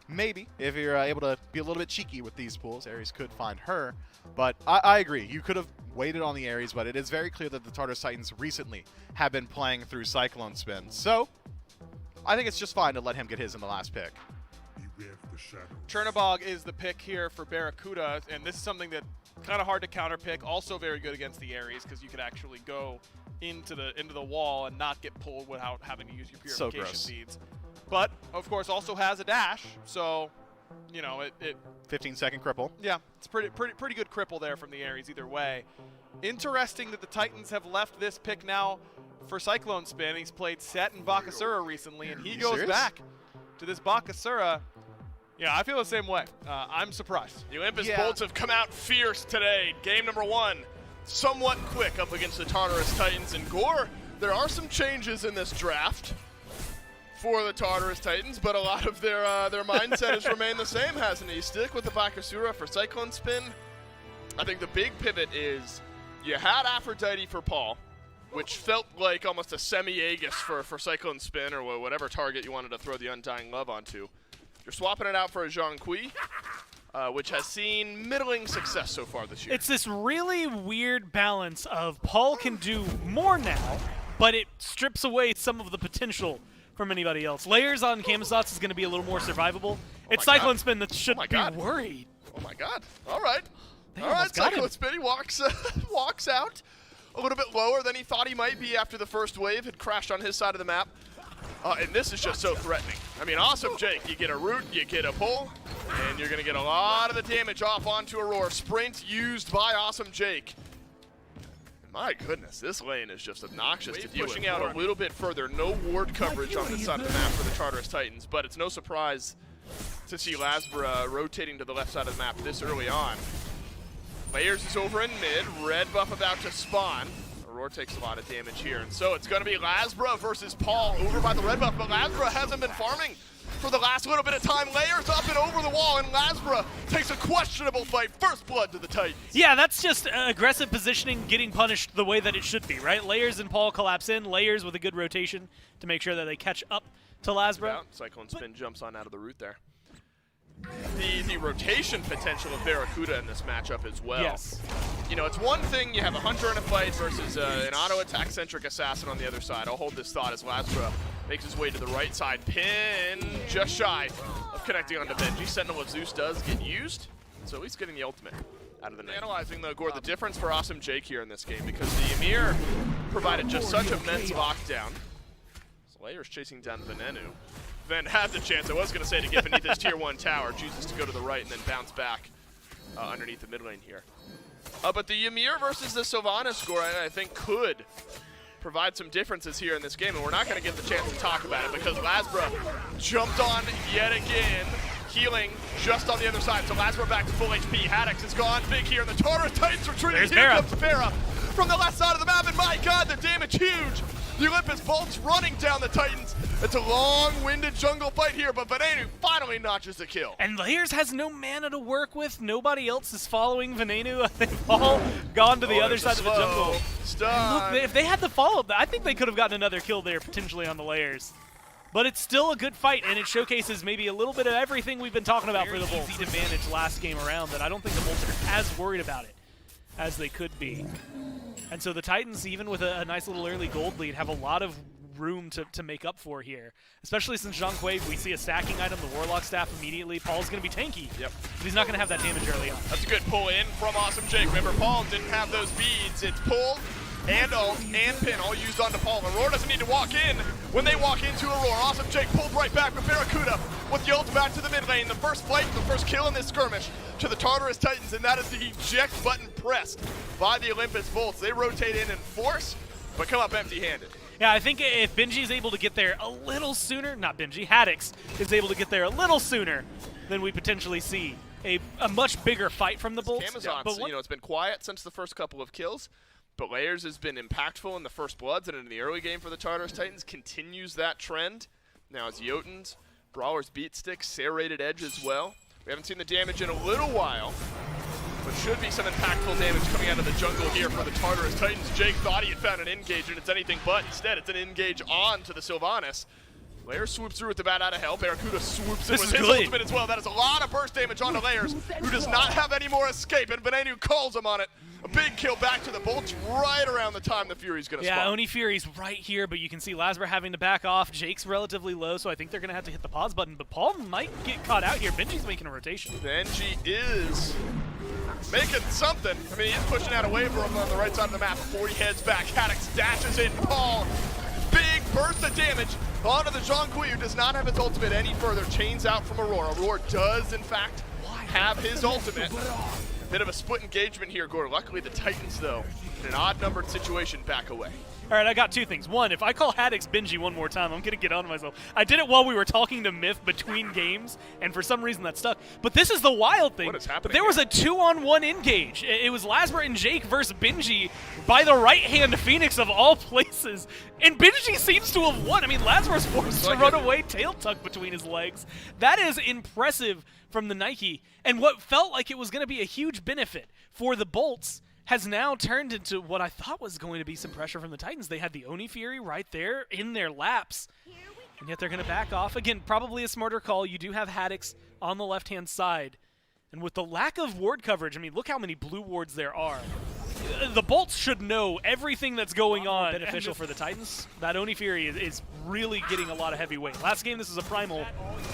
[SPEAKER 1] maybe if you're able to be a little bit cheeky with these pools, Ares could find her. But I agree. You could have waited on the Ares, but it is very clear that the Tartarus Titans recently have been playing through Cyclone Spin. So I think it's just fine to let him get his in the last pick.
[SPEAKER 2] Chernobog is the pick here for Barracuda, and this is something that kind of hard to counter pick. Also very good against the Ares because you could actually go into the wall and not get pulled without having to use your purification beads. But of course also has a dash, so you know it
[SPEAKER 1] 15-second cripple.
[SPEAKER 2] Yeah, it's pretty good cripple there from the Ares either way. Interesting that the Titans have left this pick now for Cyclone Spin. He's played Set and Bakasura recently, and he goes back to this Bakasura. Yeah, I feel the same way. I'm surprised.
[SPEAKER 3] The Olympus Bolts have come out fierce today. Game number 1, somewhat quick up against the Tartarus Titans. And Gore, there are some changes in this draft for the Tartarus Titans, but a lot of their mindset has remained the same, hasn't it? You stick with the Bakasura for Cyclone Spin. I think the big pivot is you had Aphrodite for Paul, which felt like almost a semi-Aegis for Cyclone Spin or whatever target you wanted to throw the Undying Love onto. You're swapping it out for a Jean-Kui, which has seen middling success so far this year.
[SPEAKER 4] It's this really weird balance of Paul can do more now, but it strips away some of the potential from anybody else. Layers on Camazotz is going to be a little more survivable. It's Cyclone Spin that should be worried.
[SPEAKER 3] Oh my god. All right.
[SPEAKER 4] They
[SPEAKER 3] All right,
[SPEAKER 4] almost got
[SPEAKER 3] Cyclone
[SPEAKER 4] him.
[SPEAKER 3] Spin, he walks out a little bit lower than he thought he might be after the first wave had crashed on his side of the map. And this is just so threatening. I mean, Awesome Jake, you get a root, you get a pull, and you're going to get a lot of the damage off onto Aurora. Sprint used by Awesome Jake. My goodness, this lane is just obnoxious to deal with. Pushing out a little bit further. No ward coverage on this side of the map for the Tartarus Titans, but it's no surprise to see Lasbra rotating to the left side of the map this early on. Layers is over in mid. Red buff about to spawn. Aurora takes a lot of damage here, and so it's going to be Lasbra versus Paul over by the red buff, but Lasbra hasn't been farming for the last little bit of time. Layers up and over the wall, and Lasbra takes a questionable fight. First blood to the Titans.
[SPEAKER 4] Yeah, that's just aggressive positioning getting punished the way that it should be, right? Layers and Paul collapse in, Layers with a good rotation to make sure that they catch up to Lasbra.
[SPEAKER 3] Yeah, Cyclone Spin jumps on out of the root there. The rotation potential of Barracuda in this matchup as well.
[SPEAKER 4] Yes.
[SPEAKER 3] You know, it's one thing you have a Hunter in a fight versus an auto-attack-centric assassin on the other side. I'll hold this thought as Lasbra makes his way to the right side. Pin just shy of connecting onto Benji. Sentinel of Zeus does get used, so at least getting the ultimate out of the net. Analyzing, though, Gore, the difference for Awesome Jake here in this game, because the Ymir provided just such immense lockdown. Layers chasing down Venenu. Ven had the chance, I was going to say, to get beneath his tier 1 tower. Chooses to go to the right and then bounce back underneath the mid lane here. But the Ymir versus the Sylvanas score, I think, could provide some differences here in this game, and we're not going to get the chance to talk about it because Lasbra jumped on yet again, healing just on the other side. So Lasbra back to full HP. Haddix is gone big here, and the Tartarus Titans retreating.
[SPEAKER 4] There's
[SPEAKER 3] Here
[SPEAKER 4] Vera.
[SPEAKER 3] comes Vera from the left side of the map, and my god, the damage huge. The Olympus Bolts running down the Titans. It's a long-winded jungle fight here, but Venenu finally notches the kill.
[SPEAKER 4] And Layers has no mana to work with. Nobody else is following Venenu. They've all gone to the other side of the jungle.
[SPEAKER 3] Stun.
[SPEAKER 4] Look, if they had the follow-up, I think they could have gotten another kill there, potentially on the Layers. But it's still a good fight, and it showcases maybe a little bit of everything we've been talking about for the Bolts. Easy to manage last game around, that I don't think the Bolts are as worried about it as they could be. And so the Titans, even with a nice little early gold lead, have a lot of room to make up for here. Especially since Zhang Kui, we see a stacking item, the Warlock Staff immediately. Paul's going to be tanky.
[SPEAKER 3] Yep.
[SPEAKER 4] But he's not going to have that damage early on.
[SPEAKER 3] That's a good pull in from Awesome Jake. Remember, Paul didn't have those beads. It's pulled and ult and pin all used onto Paul. Aurora doesn't need to walk in. When they walk into Aurora, Awesome Jake pulled right back with Barracuda with the ult back to the mid lane. The first fight, the first kill in this skirmish to the Tartarus Titans, and that is the eject button pressed by the Olympus Bolts. They rotate in force, but come up empty-handed.
[SPEAKER 4] Yeah, I think if Benji's able to get there a little sooner, not Benji, Haddix is able to get there a little sooner, then we potentially see a much bigger fight from the Bolts.
[SPEAKER 3] Amazon,
[SPEAKER 4] But
[SPEAKER 3] you know, it's been quiet since the first couple of kills, but Layers has been impactful in the first bloods and in the early game for the Tartarus Titans, continues that trend. Now as Jotun's, Brawler's Beat Stick, serrated edge as well. We haven't seen the damage in a little while, but should be some impactful damage coming out of the jungle here for the Tartarus Titans. Jake thought he had found an engage, and it's anything but. Instead, it's an engage on to the Sylvanas. Layers swoops through with the bat out of hell. Barracuda swoops in with his ultimate as well. That is a lot of burst damage onto Layers, who does not have any more escape, and Venenu calls him on it. A big kill back to the Bolts right around the time the Fury's going to spawn.
[SPEAKER 4] Yeah, Oni Fury's right here, but you can see Lasbra having to back off. Jake's relatively low, so I think they're going to have to hit the pause button, but Paul might get caught out here. Benji's making a rotation.
[SPEAKER 3] Benji is making something. I mean, he's pushing out a wave from on the right side of the map before he heads back. Haddix dashes in. Paul, big burst of damage onto the Zhang Kui, who does not have his ultimate any further. Chains out from Aurora. Aurora does, in fact, have his ultimate. Bit of a split engagement here, Gore. Luckily, the Titans, though, in an odd-numbered situation, back away.
[SPEAKER 4] All right, I got two things. One, if I call Haddix Benji one more time, I'm going to get on myself. I did it while we were talking to Myth between games, and for some reason that stuck. But this is the wild thing.
[SPEAKER 3] What is happening
[SPEAKER 4] But there was a 2-on-1 engage. It was Lasbra and Jake versus Benji by the right-hand Phoenix of all places. And Benji seems to have won. I mean, Lasbra's forced to run away, tail tucked between his legs. That is impressive from the Nike. And what felt like it was going to be a huge benefit for the Bolts has now turned into what I thought was going to be some pressure from the Titans. They had the Oni Fury right there in their laps, and yet they're going to back off. Again, probably a smarter call. You do have Haddix on the left-hand side, and with the lack of ward coverage, I mean, look how many blue wards there are. The Bolts should know everything that's going on. Beneficial for the Titans. That Oni Fury is really getting a lot of heavy weight. Last game, this was a primal.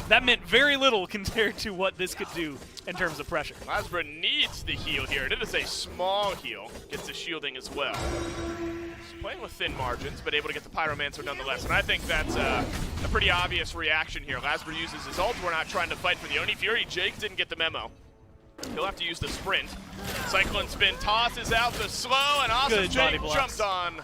[SPEAKER 4] That meant very little compared to what this could do in terms of pressure.
[SPEAKER 3] Lasbra needs the heal here. It is a small heal. Gets the shielding as well. He's playing with thin margins, but able to get the Pyromancer nonetheless. And I think that's a pretty obvious reaction here. Lasbra uses his ult. We're not trying to fight for the Oni Fury. Jake didn't get the memo. He'll have to use the sprint. Cyclone Spin tosses out the slow, and Awesome Jake jumped on.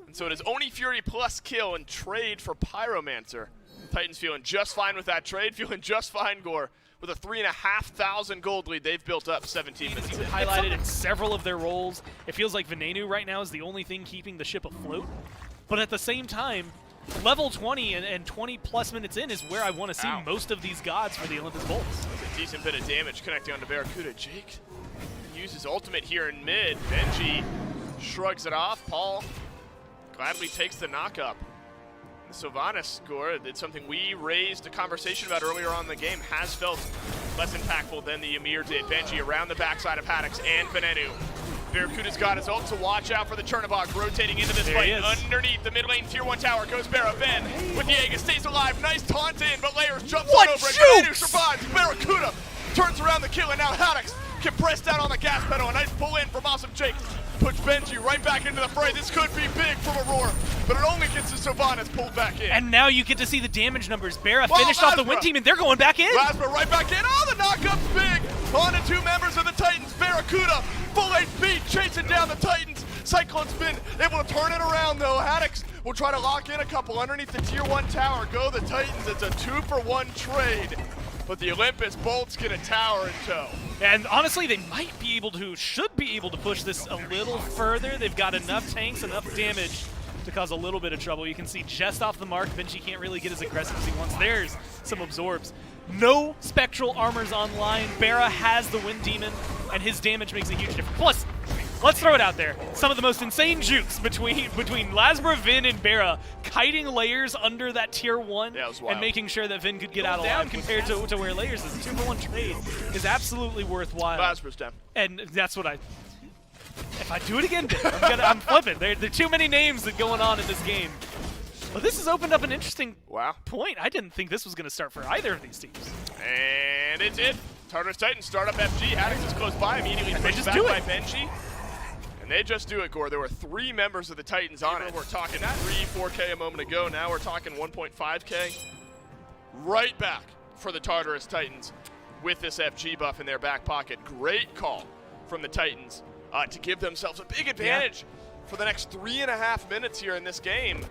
[SPEAKER 3] And so it is Oni Fury plus kill and trade for Pyromancer. Titans feeling just fine with that trade, feeling just fine, Gore. With a 3,500 gold lead they've built up 17 minutes in.
[SPEAKER 4] Highlighted in several of their roles. It feels like Venenu right now is the only thing keeping the ship afloat. But at the same time, level 20 and 20-plus minutes in is where I want to see most of these gods for the Olympus Bolts.
[SPEAKER 3] That's a decent bit of damage connecting onto Barracuda. Jake uses ultimate here in mid. Benji shrugs it off. Paul gladly takes the knock-up. The Sylvanas score, it's something we raised a conversation about earlier on in the game, has felt less impactful than the Ymir did. Benji around the backside of Haddix and Venenu. Barracuda's got his ult, so watch out for the Chernobog rotating into this fight. Underneath the mid lane tier 1 tower goes Barra. Ben with the Aegis stays alive. Nice taunt in, but Layers jumps on over it. Venenu survives. Barracuda turns around the kill, and now Haddix can press down on the gas pedal. A nice pull in from Awesome Jake. Push Benji right back into the fray. This could be big from Aurora, but it only gets the Sylvanas pulled back in.
[SPEAKER 4] And now you get to see the damage numbers. Bera finished off the win team, and they're going back in.
[SPEAKER 3] Lasper right back in. Oh, the knockup's big. On to 2 members of the Titans. Barracuda, full HP, chasing down the Titans. Cyclone Spin able to turn it around, though. Haddix will try to lock in a couple underneath the Tier 1 tower. Go the Titans. It's a 2-for-1 trade. But the Olympus Bolts get a tower in tow.
[SPEAKER 4] And honestly, they might be able to, should be able to push this a little further. They've got enough tanks, enough damage to cause a little bit of trouble. You can see just off the mark, Vinci can't really get as aggressive as he wants. There's some absorbs. No spectral armors online. Bera has the Wind Demon, and his damage makes a huge difference. Plus, let's throw it out there. Some of the most insane jukes between Lasbra, Vin, and Bera, kiting layers under that Tier 1 and making sure that Vin could get out alive compared to where layers is. A 2-for-1 trade is absolutely worthwhile.
[SPEAKER 3] Lasbra's down.
[SPEAKER 4] And that's what if I do it again, I'm flipping. There are too many names that going on in this game. Well, this has opened up an interesting point. I didn't think this was going to start for either of these teams.
[SPEAKER 3] And it did. Tartarus Titans start up FG. Haddix is close by, immediately pushed back by Benji. And they just do it, Gore. There were 3 members of the Titans on it. We're talking 4K a moment ago. Now we're talking 1.5K. Right back for the Tartarus Titans with this FG buff in their back pocket. Great call from the Titans to give themselves a big advantage for the next 3.5 minutes here in this game.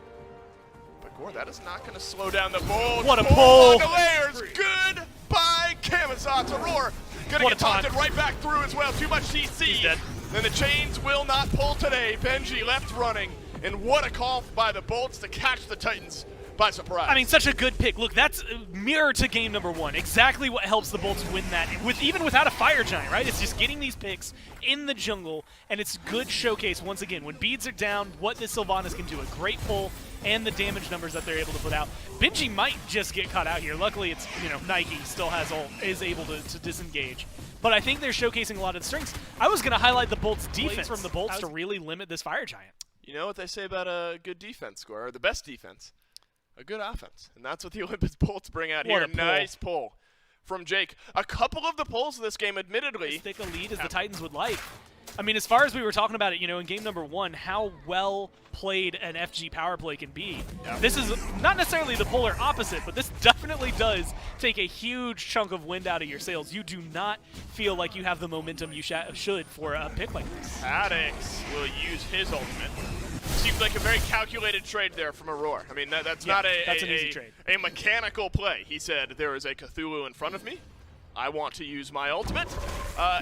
[SPEAKER 3] But Gore, that is not going to slow down the Bolts.
[SPEAKER 4] What a pull!
[SPEAKER 3] On the layers. Goodbye, Camazotz. Aurora going to get taunted right back through as well. Too much CC.
[SPEAKER 4] He's dead.
[SPEAKER 3] Then the chains will not pull today. Benji left running. And what a call by the Bolts to catch the Titans by surprise.
[SPEAKER 4] I mean, such a good pick. Look, that's mirror to game number 1. Exactly what helps the Bolts win that, even without a Fire Giant, right? It's just getting these picks in the jungle, and it's good showcase, once again, when beads are down, what this Sylvanas can do. A great pull, and the damage numbers that they're able to put out. Benji might just get caught out here. Luckily, it's, Nike still has ult, is able to disengage. But I think they're showcasing a lot of the strengths. I was going to highlight the Bolts' defense from the Bolts to really limit this Fire Giant.
[SPEAKER 3] You know what they say about a good defense, Score, or the best defense? A good offense. And that's what the Olympus Bolts bring out here. Nice pull from Jake. A couple of the pulls in this game, admittedly.
[SPEAKER 4] As thick a lead as the Titans would like. I mean, as far as we were talking about it, in game number 1, how well played an FG power play can be. Yeah. This is not necessarily the polar opposite, but this definitely does take a huge chunk of wind out of your sails. You do not feel like you have the momentum you should for a pick like this.
[SPEAKER 3] Haddix will use his ultimate. Seems like a very calculated trade there from Aurora. I mean, that's not an easy trade. A mechanical play. He said, there is a Cthulhu in front of me. I want to use my ultimate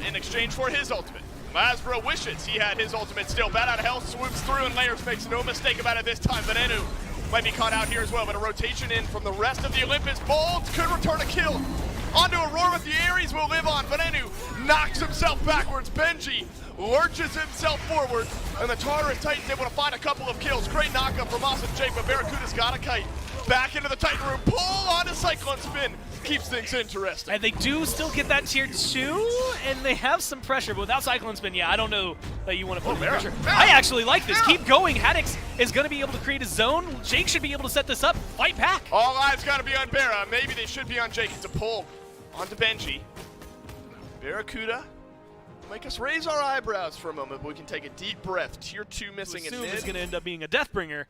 [SPEAKER 3] in exchange for his ultimate. Lasbra wishes he had his ultimate still. Bat out of health, swoops through, and Layers makes no mistake about it this time. Venenu might be caught out here as well, but a rotation in from the rest of the Olympus Bolts could return a kill. Onto Aurora with the Ares will live on. Venenu knocks himself backwards. Benji lurches himself forward, and the Tartarus Titans able to find a couple of kills. Great knockup from Awesome Jake, but Barracuda's got a kite. Back into the Titan room, pull onto Cyclone Spin. Keeps things interesting.
[SPEAKER 4] And they do still get that tier 2, and they have some pressure, but without Cyclone Spin, I don't know that you want to put pressure. I actually like this. Keep going. Haddix is going to be able to create a zone. Jake should be able to set this up. Fight back.
[SPEAKER 3] All eyes got to be on Bera. Maybe they should be on Jake. It's a pull onto Benji. Barracuda. Make us raise our eyebrows for a moment, but we can take a deep breath. Tier 2 missing in mid.
[SPEAKER 4] Is going to end up being a Deathbringer.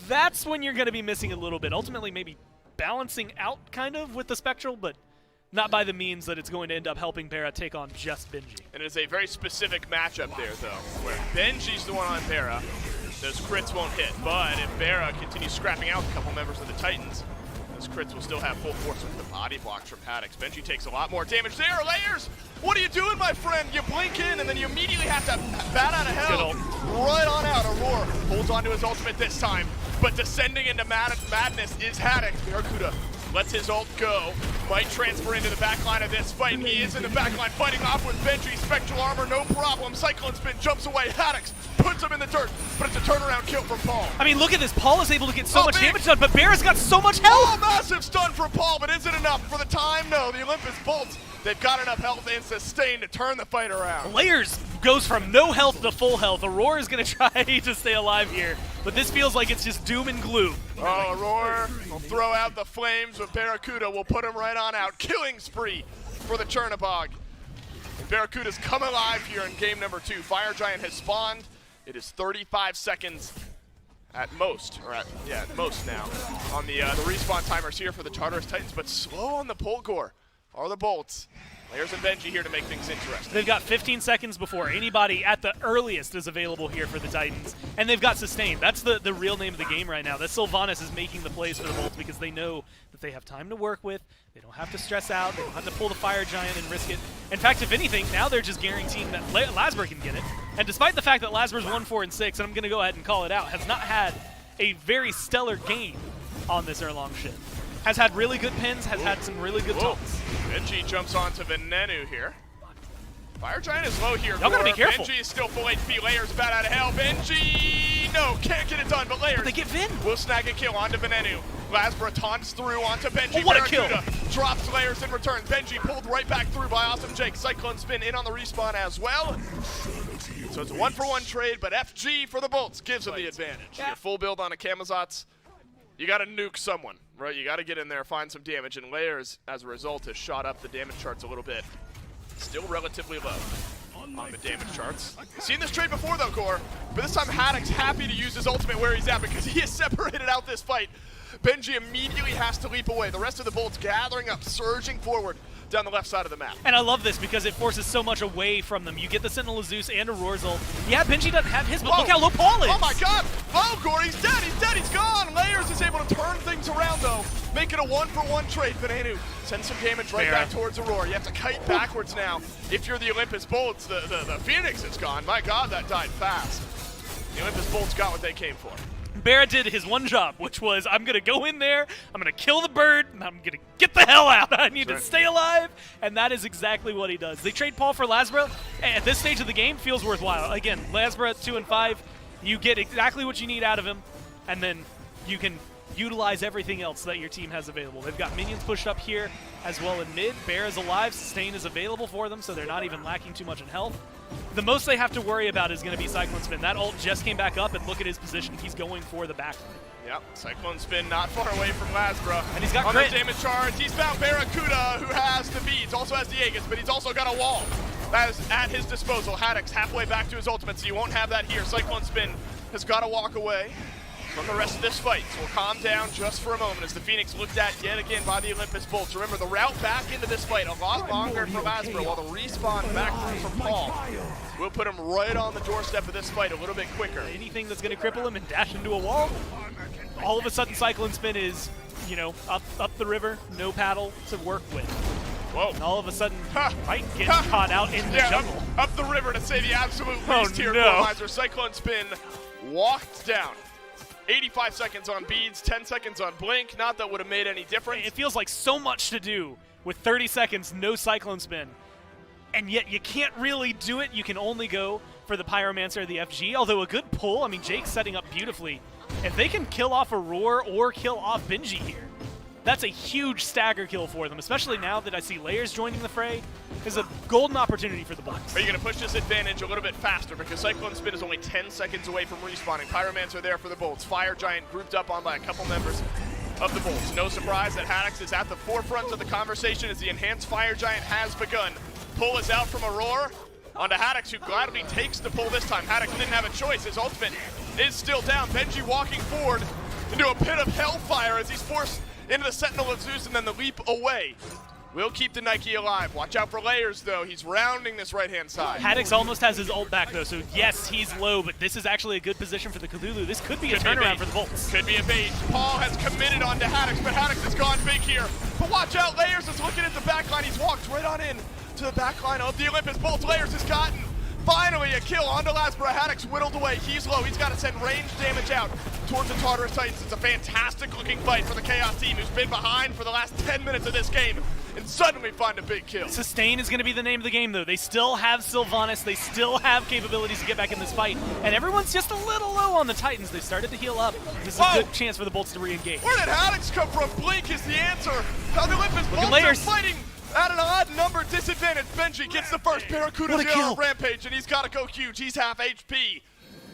[SPEAKER 4] That's when you're going to be missing a little bit. Ultimately, maybe balancing out kind of with the Spectral, but not by the means that it's going to end up helping Bera take on just Benji.
[SPEAKER 3] And it's a very specific matchup there, though, where Benji's the one on Bera. Those crits won't hit, but if Bera continues scrapping out a couple members of the Titans, those crits will still have full force with the body blocks from Haddix. Benji takes a lot more damage there. Layers, what are you doing, my friend? You blink in, and then you immediately have to bat out of hell. Right on out. Aurora holds onto his ultimate this time, but descending into madness is Haddix. Barracuda lets his ult go. Might transfer into the backline of this fight. He is in the backline fighting off with Benji. Spectral armor, no problem. Cyclone Spin jumps away. Haddix puts him in the dirt, but it's a turnaround kill from Paul.
[SPEAKER 4] I mean, look at this. Paul is able to get so much damage done, but Bera's got so much health.
[SPEAKER 3] Oh, massive stun from Paul, but is it enough for the time? No, the Olympus Bolts, they've got enough health and sustain to turn the fight around.
[SPEAKER 4] Layers goes from no health to full health. Aurora is going to try to stay alive here, but this feels like it's just doom and gloom.
[SPEAKER 3] Oh, Aurora will throw out the flames, but Barracuda will put him right on out. Killing spree for the Chernabog. And Barracuda's come alive here in game number 2. Fire Giant has spawned. It is 35 seconds at most, or at most now, on the respawn timers here for the Tartarus Titans, but slow on the pull core are the Bolts. Layers and Benji here to make things interesting.
[SPEAKER 4] They've got 15 seconds before anybody at the earliest is available here for the Titans, and they've got Sustain. That's the real name of the game right now. That Sylvanas is making the plays for the Bolts because they know that they have time to work with. They don't have to stress out. They don't have to pull the Fire Giant and risk it. In fact, if anything, now they're just guaranteeing that Lasber can get it. And despite the fact that Lasber's 1, 4, and 6, and I'm going to go ahead and call it out, has not had a very stellar game on this Erlong ship. Has had really good pins, has had some really good taunts.
[SPEAKER 3] Benji jumps onto Venenu here. Fire Giant is low here.
[SPEAKER 4] Y'all gotta be careful.
[SPEAKER 3] Benji is still full HP. Layers bad out of hell. Benji, no, can't get it done, but Layers
[SPEAKER 4] But they get Vin.
[SPEAKER 3] will snag a kill onto Venenu. Lasbra taunts through onto Benji.
[SPEAKER 4] Oh, what a
[SPEAKER 3] Barracuda
[SPEAKER 4] kill.
[SPEAKER 3] drops Layers in return. Benji pulled right back through by Awesome Jake. Cyclone Spin in on the respawn as well. So it's a 1-for-1 trade, but FG for the Bolts gives them the advantage.
[SPEAKER 4] Yeah.
[SPEAKER 3] Your full build on a Camazotz, you got to nuke someone, right? You got to get in there, find some damage, and Layers, as a result, has shot up the damage charts a little bit. Still relatively low on the damage charts. We've seen this trade before, though, Core, but this time Haddock's happy to use his ultimate where he's at because he has separated out this fight. Benji immediately has to leap away. The rest of the Bolts gathering up, surging forward down the left side of the map.
[SPEAKER 4] And I love this because it forces so much away from them. You get the Sentinel of Zeus and a Roar's ult. Yeah, Benji doesn't have his, but
[SPEAKER 3] Whoa.
[SPEAKER 4] look how low Paul is.
[SPEAKER 3] Oh my god! Oh, Gore, he's dead, he's gone! Layers is able to turn things around, though. Make it a 1-for-1 trade. Venenu sends some damage right back towards Aurora. You have to kite backwards now. If you're the Olympus Bolts, the Phoenix is gone. My god, that died fast. The Olympus Bolts got what they came for.
[SPEAKER 4] Barra did his one job, which was, I'm going to go in there, I'm going to kill the bird, and I'm going to get the hell out. I need to stay alive, and that is exactly what he does. They trade Paul for Lasbra. At this stage of the game, feels worthwhile. Again, Lasbra at 2 and 5, you get exactly what you need out of him, and then you can utilize everything else that your team has available. They've got minions pushed up here as well in mid. Bear is alive, Sustain is available for them, so they're not even lacking too much in health. The most they have to worry about is going to be Cyclone Spin. That ult just came back up, and look at his position. He's going for the backline.
[SPEAKER 3] Yep, Cyclone Spin not far away from Lasbra.
[SPEAKER 4] And he's got
[SPEAKER 3] on
[SPEAKER 4] crit.
[SPEAKER 3] the damage charge. He's found Barracuda, who has the beads, also has the Aegis, but he's also got a wall. That is at his disposal. Haddock's halfway back to his ultimate, so you won't have that here. Cyclone Spin has got to walk away from the rest of this fight. So we'll calm down just for a moment as the Phoenix looked at yet again by the Olympus Bolts. Remember, the route back into this fight a lot longer for Lasbra, while the respawn back through from Paul will put him right on the doorstep of this fight a little bit quicker.
[SPEAKER 4] Anything that's going to cripple him and dash into a wall, all of a sudden Cyclone Spin is, you know, up the river, no paddle to work with.
[SPEAKER 3] Whoa.
[SPEAKER 4] And all of a sudden, Titan gets caught out in the jungle.
[SPEAKER 3] Up the river to say the absolute least here,
[SPEAKER 4] no.
[SPEAKER 3] Equalizer. Cyclone Spin walked down. 85 seconds on beads, 10 seconds on blink. Not that would have made any difference.
[SPEAKER 4] It feels like so much to do with 30 seconds, no Cyclone Spin. And yet you can't really do it. You can only go for the Pyromancer or the FG, although a good pull. I mean, Jake's setting up beautifully. If they can kill off Aurora or kill off Benji here, that's a huge stagger kill for them, especially now that I see Layers joining the fray. There's a golden opportunity for the Bolts.
[SPEAKER 3] Are you going to push this advantage a little bit faster because Cyclone Spin is only 10 seconds away from respawning. Pyromancer there for the Bolts. Fire Giant grouped up on by a couple members of the Bolts. No surprise that Haddock is at the forefront of the conversation as the enhanced Fire Giant has begun. Pull is out from Aurora onto Haddock, who gladly takes the pull this time. Haddock didn't have a choice. His ultimate is still down. Benji walking forward into a pit of hellfire as he's forced into the Sentinel of Zeus and then the leap away. Will keep the Nike alive. Watch out for Layers, though. He's rounding this right-hand side.
[SPEAKER 4] Haddock almost has his ult back, though, so yes, he's low, but this is actually a good position for the Cthulhu. This could be a turnaround for the Bolts.
[SPEAKER 3] Could be a bait. Paul has committed onto Haddock, but Haddock has gone big here. But watch out, Layers is looking at the backline. He's walked right on in to the backline of the Olympus Bolts. Layers has gotten finally a kill onto Lasbra. Haddock's whittled away. He's low. He's got to send range damage out towards the Tartarus Titans. It's a fantastic looking fight for the Chaos team, who's been behind for the last 10 minutes of this game and suddenly find a big kill.
[SPEAKER 4] Sustain is going to be the name of the game, though. They still have Sylvanas. They still have capabilities to get back in this fight. And everyone's just a little low on the Titans. They started to heal up. This is a good chance for the Bolts to re-engage.
[SPEAKER 3] Where did Haddock's come from? Blink is the answer. How the Olympus Bolts are
[SPEAKER 4] Layers
[SPEAKER 3] fighting at an odd number disadvantage. Benji gets the first. Barracuda's on Rampage, and he's got to go huge. He's half HP.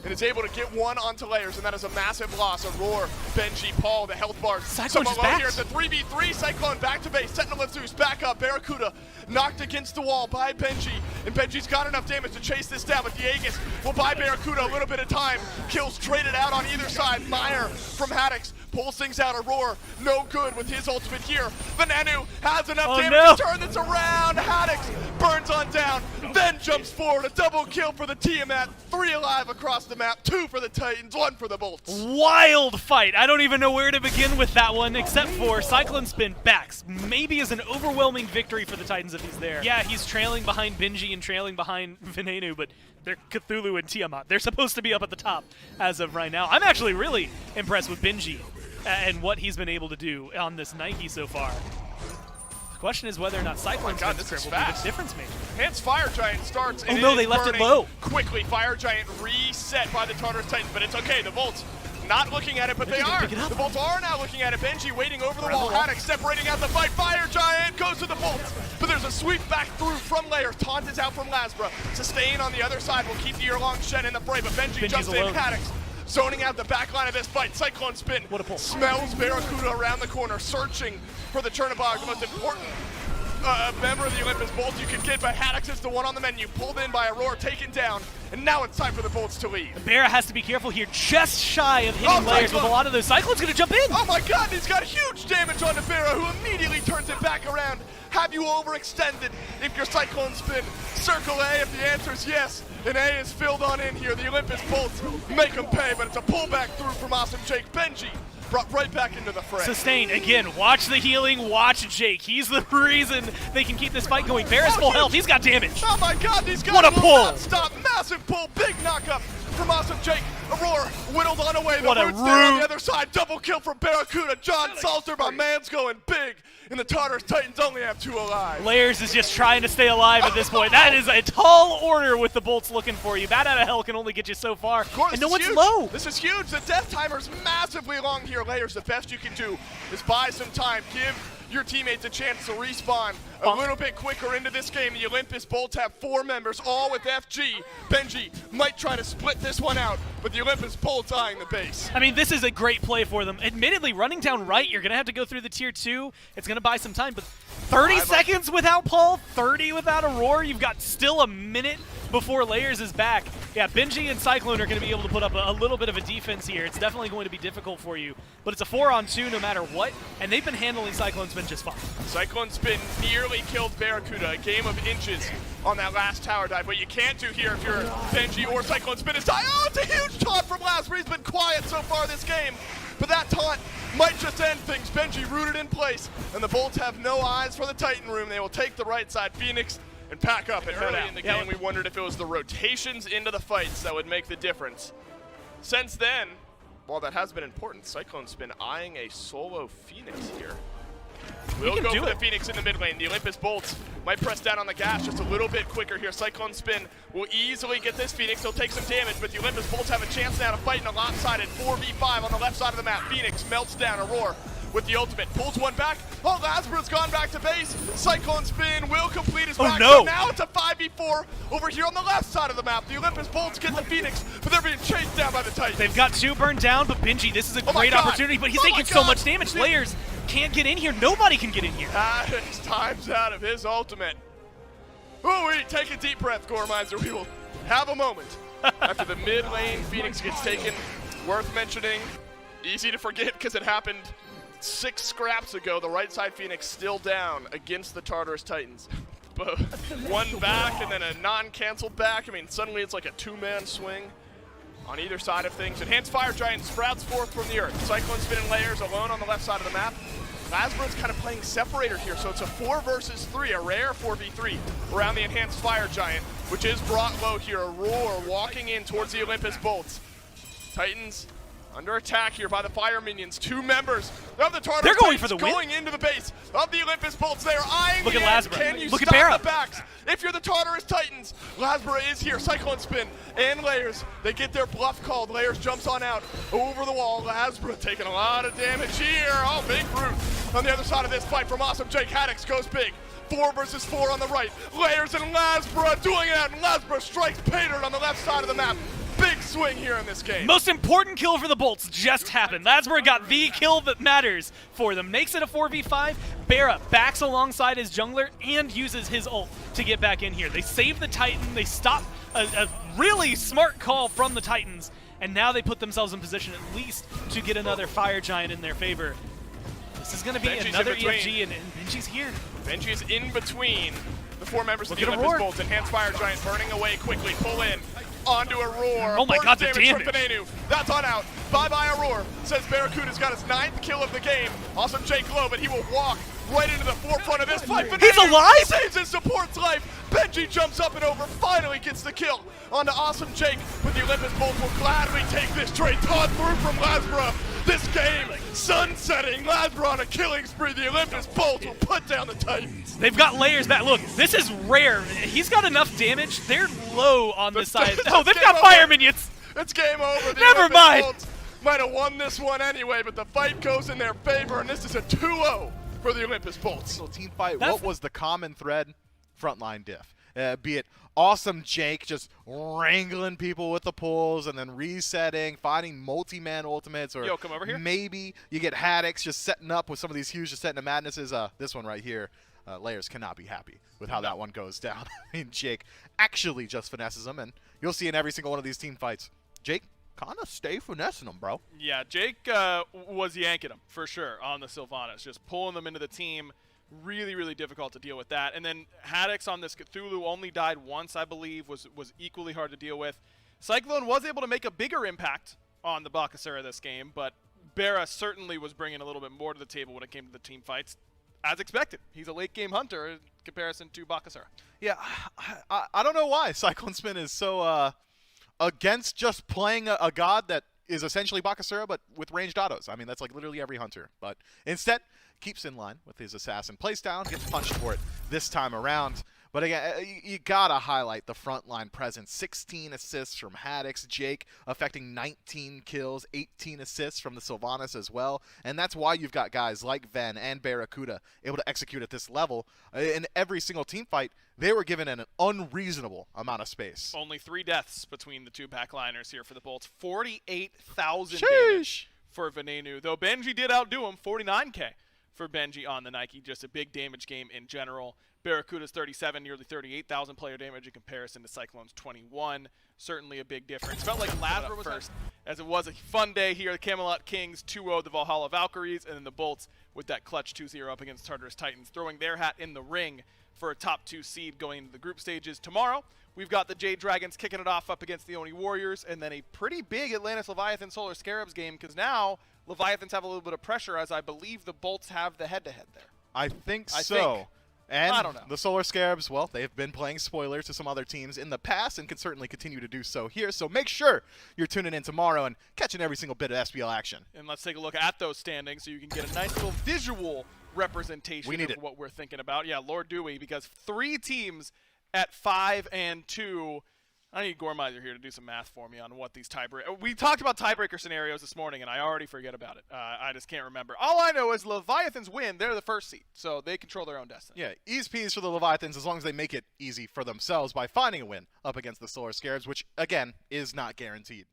[SPEAKER 3] And is able to get one onto Layers, and that is a massive loss. Aurora, Benji, Paul, the health bars.
[SPEAKER 4] Cyclone just
[SPEAKER 3] low
[SPEAKER 4] back.
[SPEAKER 3] here. It's a 3v3. Cyclone back to base. Sentinel of Zeus back up. Barracuda knocked against the wall by Benji. and Benji's got enough damage to chase this down, but the Aegis will buy Barracuda a little bit of time. Kills traded out on either side. Meyer from Haddix pulls things out. Aurora, no good with his ultimate here. Venenu has enough damage to turn this around. Haddix burns on down, then jumps forward. A double kill for the Tiamat. 3 alive across the map, 2 for the Titans, 1 for the Bolts.
[SPEAKER 4] Wild fight. I don't even know where to begin with that one, except for Cyclone Spin backs. Maybe is an overwhelming victory for the Titans if he's there. Yeah, he's trailing behind Benji and trailing behind Venenu, but they're Cthulhu and Tiamat. They're supposed to be up at the top as of right now. I'm actually really impressed with Benji and what he's been able to do on this Nike so far. The question is whether or not Cyclone Spin will be the difference maker.
[SPEAKER 3] Hence Fire Giant starts.
[SPEAKER 4] Oh no, they left it low.
[SPEAKER 3] Quickly, Fire Giant reset by the Tartarus Titans, but it's okay. The Bolts not looking at it, but they are. The Bolts are now looking at it. Benji waiting over the wall. Haddix separating out the fight. Fire Giant goes to the Bolts, but there's a sweep back through from Lair. Taunt is out from Lasbra. Sustain on the other side will keep the year-long Shen in the fray, but Benji jumps in. Haddix zoning out the back line of this fight. Cyclone Spin
[SPEAKER 4] what a pull.
[SPEAKER 3] Smells Barracuda around the corner, searching for the Chernobog, the most important member of the Olympus Bolts you can get, but Haddix is the one on the menu, pulled in by Aurora, taken down, and now it's time for the Bolts to leave.
[SPEAKER 4] Barra has to be careful here, just shy of hitting Layers with a lot of those. Cyclone's gonna jump in!
[SPEAKER 3] Oh my god, he's got huge damage on Barra, who immediately turns it back around. Have you overextended if your Cyclone Spin? Circle A if the answer is yes, and A is filled on in here. The Olympus Bolts make them pay, but it's a pullback through from Awesome Jake. Benji brought right back into the fray.
[SPEAKER 4] Sustain, again, watch the healing, watch Jake. He's the reason they can keep this fight going. Barra's full health, he's got damage.
[SPEAKER 3] Oh my god, these guys
[SPEAKER 4] what a pull!
[SPEAKER 3] Not stop, massive pull, big knockup from Awesome Jake. Aurora whittled on away, the roots there on the other side. Double kill from Barracuda. John Salter, my man's going big. And the Tartarus Titans only have 2 alive.
[SPEAKER 4] Layers is just trying to stay alive at this point. That is a tall order with the Bolts looking for you. Bat out of hell can only get you so far. And no one's low.
[SPEAKER 3] This is huge. The death timer's massively long here. Layers, the best you can do is buy some time. Give your teammates a chance to respawn a little bit quicker into this game. The Olympus Bolts have 4 members, all with FG. Benji might try to split this one out, but the Olympus Bolts eyeing the base.
[SPEAKER 4] I mean, this is a great play for them. Admittedly, running down right, you're going to have to go through the tier 2. It's going to buy some time, but 30 seconds without Paul, 30 without Aurora. You've got still a minute before Layers is back. Yeah, Benji and Cyclone are going to be able to put up a little bit of a defense here. It's definitely going to be difficult for you, but it's a 4-on-2 no matter what, and they've been handling Cyclone Spin just fine.
[SPEAKER 3] Cyclone Spin nearly killed Barracuda, a game of inches on that last tower dive. What you can't do here if you're Benji or Cyclone Spin is die. Oh, it's a huge taunt from Lasbra. He's been quiet so far this game, but that taunt might just end things. Benji rooted in place, and the Bolts have no eyes for the Titan room. They will take the right side. Phoenix and pack up. And early in the game, we wondered if it was the rotations into the fights that would make the difference. Since then, while that has been important, Cyclone Spin eyeing a solo Phoenix here. We'll go for the Phoenix in the mid lane. The Olympus Bolts might press down on the gas just a little bit quicker here. Cyclone Spin will easily get this Phoenix. He'll take some damage, but the Olympus Bolts have a chance now to fight in a lopsided 4v5 on the left side of the map. Phoenix melts down Aurora with the ultimate. Pulls one back. Oh, Lasbra's gone back to base. Cyclone Spin will complete his back.
[SPEAKER 4] No.
[SPEAKER 3] So now it's a 5v4 over here on the left side of the map. The Olympus Bolts get the Phoenix, but they're being chased down by the Titans.
[SPEAKER 4] They've got 2 burned down, but Benji, this is a great opportunity, but he's taking so much damage. Layers can't get in here. Nobody can get in here.
[SPEAKER 3] Haddix times out of his ultimate. Ooh, take a deep breath, Goremizer. We will have a moment after the mid lane Phoenix gets taken. Worth mentioning, easy to forget because it happened 6 scraps ago. The right side Phoenix still down against the Tartarus Titans. But one back and then a non-canceled back. I mean, suddenly it's like a 2-man swing on either side of things. Enhanced Fire Giant sprouts forth from the earth. Cyclone Spin and Layers alone on the left side of the map. Lasbra's kind of playing separator here, so it's a 4 versus 3, a rare 4v3 around the Enhanced Fire Giant, which is brought low here. A roar walking in towards the Olympus Bolts. Titans under attack here by the fire minions. 2 members of the Tartarus
[SPEAKER 4] They're going
[SPEAKER 3] Titans
[SPEAKER 4] for the win.
[SPEAKER 3] going into the base of the Olympus Bolts. They are eyeing
[SPEAKER 4] Look
[SPEAKER 3] the
[SPEAKER 4] at
[SPEAKER 3] end.
[SPEAKER 4] Lasbra.
[SPEAKER 3] Can you
[SPEAKER 4] Look at
[SPEAKER 3] stop
[SPEAKER 4] Barra.
[SPEAKER 3] the backs? If you're the Tartarus Titans, Lasbra is here. Cyclone Spin and Layers. They get their bluff called. Layers jumps on out over the wall. Lasbra taking a lot of damage here. Oh, big brute on the other side of this fight from Awesome Jake. Haddix goes big. 4 versus 4 on the right. Layers and Lasbra doing it out, and Lasbra strikes Pater on the left side of the map. Big swing here in this game.
[SPEAKER 4] Most important kill for the Bolts just happened. That's where it got the kill that matters for them. Makes it a 4v5. Bera backs alongside his jungler and uses his ult to get back in here. They save the Titan. They stop a really smart call from the Titans. And now they put themselves in position at least to get another Fire Giant in their favor. This is going to be
[SPEAKER 3] Benji's
[SPEAKER 4] another
[SPEAKER 3] in between.
[SPEAKER 4] EFG, and Benji's here.
[SPEAKER 3] Benji is in between the 4 members of
[SPEAKER 4] Look
[SPEAKER 3] the
[SPEAKER 4] at
[SPEAKER 3] Olympus
[SPEAKER 4] Aurora.
[SPEAKER 3] Bolts. Enhanced Fire Giant burning away quickly. Pull in. Onto Aurora.
[SPEAKER 4] Oh my
[SPEAKER 3] Burst
[SPEAKER 4] God, the
[SPEAKER 3] damage from
[SPEAKER 4] damage.
[SPEAKER 3] Venenu. That's on out. Bye-bye, Aurora. Says Barracuda's got his 9th kill of the game. Awesome Jake Lowe, but he will walk right into the forefront of this fight.
[SPEAKER 4] He's
[SPEAKER 3] Venenu
[SPEAKER 4] alive?
[SPEAKER 3] saves his support's life. Benji jumps up and over, finally gets the kill onto Awesome Jake, but the Olympus Bolts will gladly take this trade. Todd through from Lasbra. This game, sunsetting. Lasbra on a killing spree. The Olympus Bolts will put down the Titans.
[SPEAKER 4] They've got layers back. Look, this is rare. He's got enough damage. They're low on this side. Oh, they've got fire minions.
[SPEAKER 3] It's game over. The
[SPEAKER 4] Never
[SPEAKER 3] Olympus
[SPEAKER 4] mind.
[SPEAKER 3] Bolts might have won this one anyway, but the fight goes in their favor, and this is a 2-0 for the Olympus Bolts.
[SPEAKER 1] Single team fight.
[SPEAKER 4] That's-
[SPEAKER 1] What was the common thread? Frontline diff. Be it Awesome Jake just wrangling people with the pulls and then resetting, finding multi-man ultimates, or
[SPEAKER 2] Yo, come over here.
[SPEAKER 1] maybe you get Haddix just setting up with some of these huge descent into madnesses. This one right here, Layers cannot be happy with how that one goes down. I mean, Jake actually just finesses him, and you'll see in every single one of these team fights, Jake kind of stay finessing him, bro.
[SPEAKER 2] Yeah, Jake was yanking them for sure on the Sylvanas, just pulling them into the team. Really, really difficult to deal with that. And then Haddix on this Cthulhu only died once, I believe, was equally hard to deal with. Cyclone was able to make a bigger impact on the Bakasura this game, but Bera certainly was bringing a little bit more to the table when it came to the team fights, as expected. He's a late-game hunter in comparison to Bakasura.
[SPEAKER 1] Yeah, I don't know why Cyclone Spin is so against just playing a god that is essentially Bakasura, but with ranged autos. I mean, that's like literally every hunter. But instead, keeps in line with his assassin playstyle, gets punched for it this time around. But again, you gotta highlight the frontline presence. 16 assists from Haddix, Jake affecting 19 kills, 18 assists from the Sylvanas as well. And that's why you've got guys like Ven and Barracuda able to execute at this level. In every single team fight, they were given an unreasonable amount of space.
[SPEAKER 2] Only 3 deaths between the 2 backliners here for the Bolts. 48,000
[SPEAKER 1] Sheesh.
[SPEAKER 2] damage for Venenu, though Benji did outdo him. 49K for Benji on the Nike. Just a big damage game in general. Barracuda's 37, nearly 38,000 player damage in comparison to Cyclone's 21. Certainly a big difference. Felt like Lasbra was first, as it was a fun day here. The Camelot Kings 2-0 the Valhalla Valkyries, and then the Bolts with that clutch 2-0 up against Tartarus Titans, throwing their hat in the ring for a top 2 seed going into the group stages. Tomorrow, we've got the Jade Dragons kicking it off up against the Oni Warriors, and then a pretty big Atlantis Leviathan Solar Scarabs game, because now Leviathans have a little bit of pressure, as I believe the Bolts have the head-to-head there.
[SPEAKER 1] I think
[SPEAKER 2] I
[SPEAKER 1] so.
[SPEAKER 2] think.
[SPEAKER 1] And
[SPEAKER 2] I don't know.
[SPEAKER 1] the Solar Scarabs, well, they have been playing spoiler to some other teams in the past and can certainly continue to do so here. So make sure you're tuning in tomorrow and catching every single bit of SBL action.
[SPEAKER 2] And let's take a look at those standings so you can get a nice little visual representation
[SPEAKER 1] We need
[SPEAKER 2] of
[SPEAKER 1] it.
[SPEAKER 2] what we're thinking about. Yeah, Lord Dewey, because 3 teams at 5 and 2. I need Gormizer here to do some math for me on what these tiebreakers. We talked about tiebreaker scenarios this morning, and I already forget about it. I just can't remember. All I know is Leviathans win. They're the first seed, so they control their own destiny.
[SPEAKER 1] Yeah, ease peas for the Leviathans as long as they make it easy for themselves by finding a win up against the Solar Scarabs, which, again, is not guaranteed.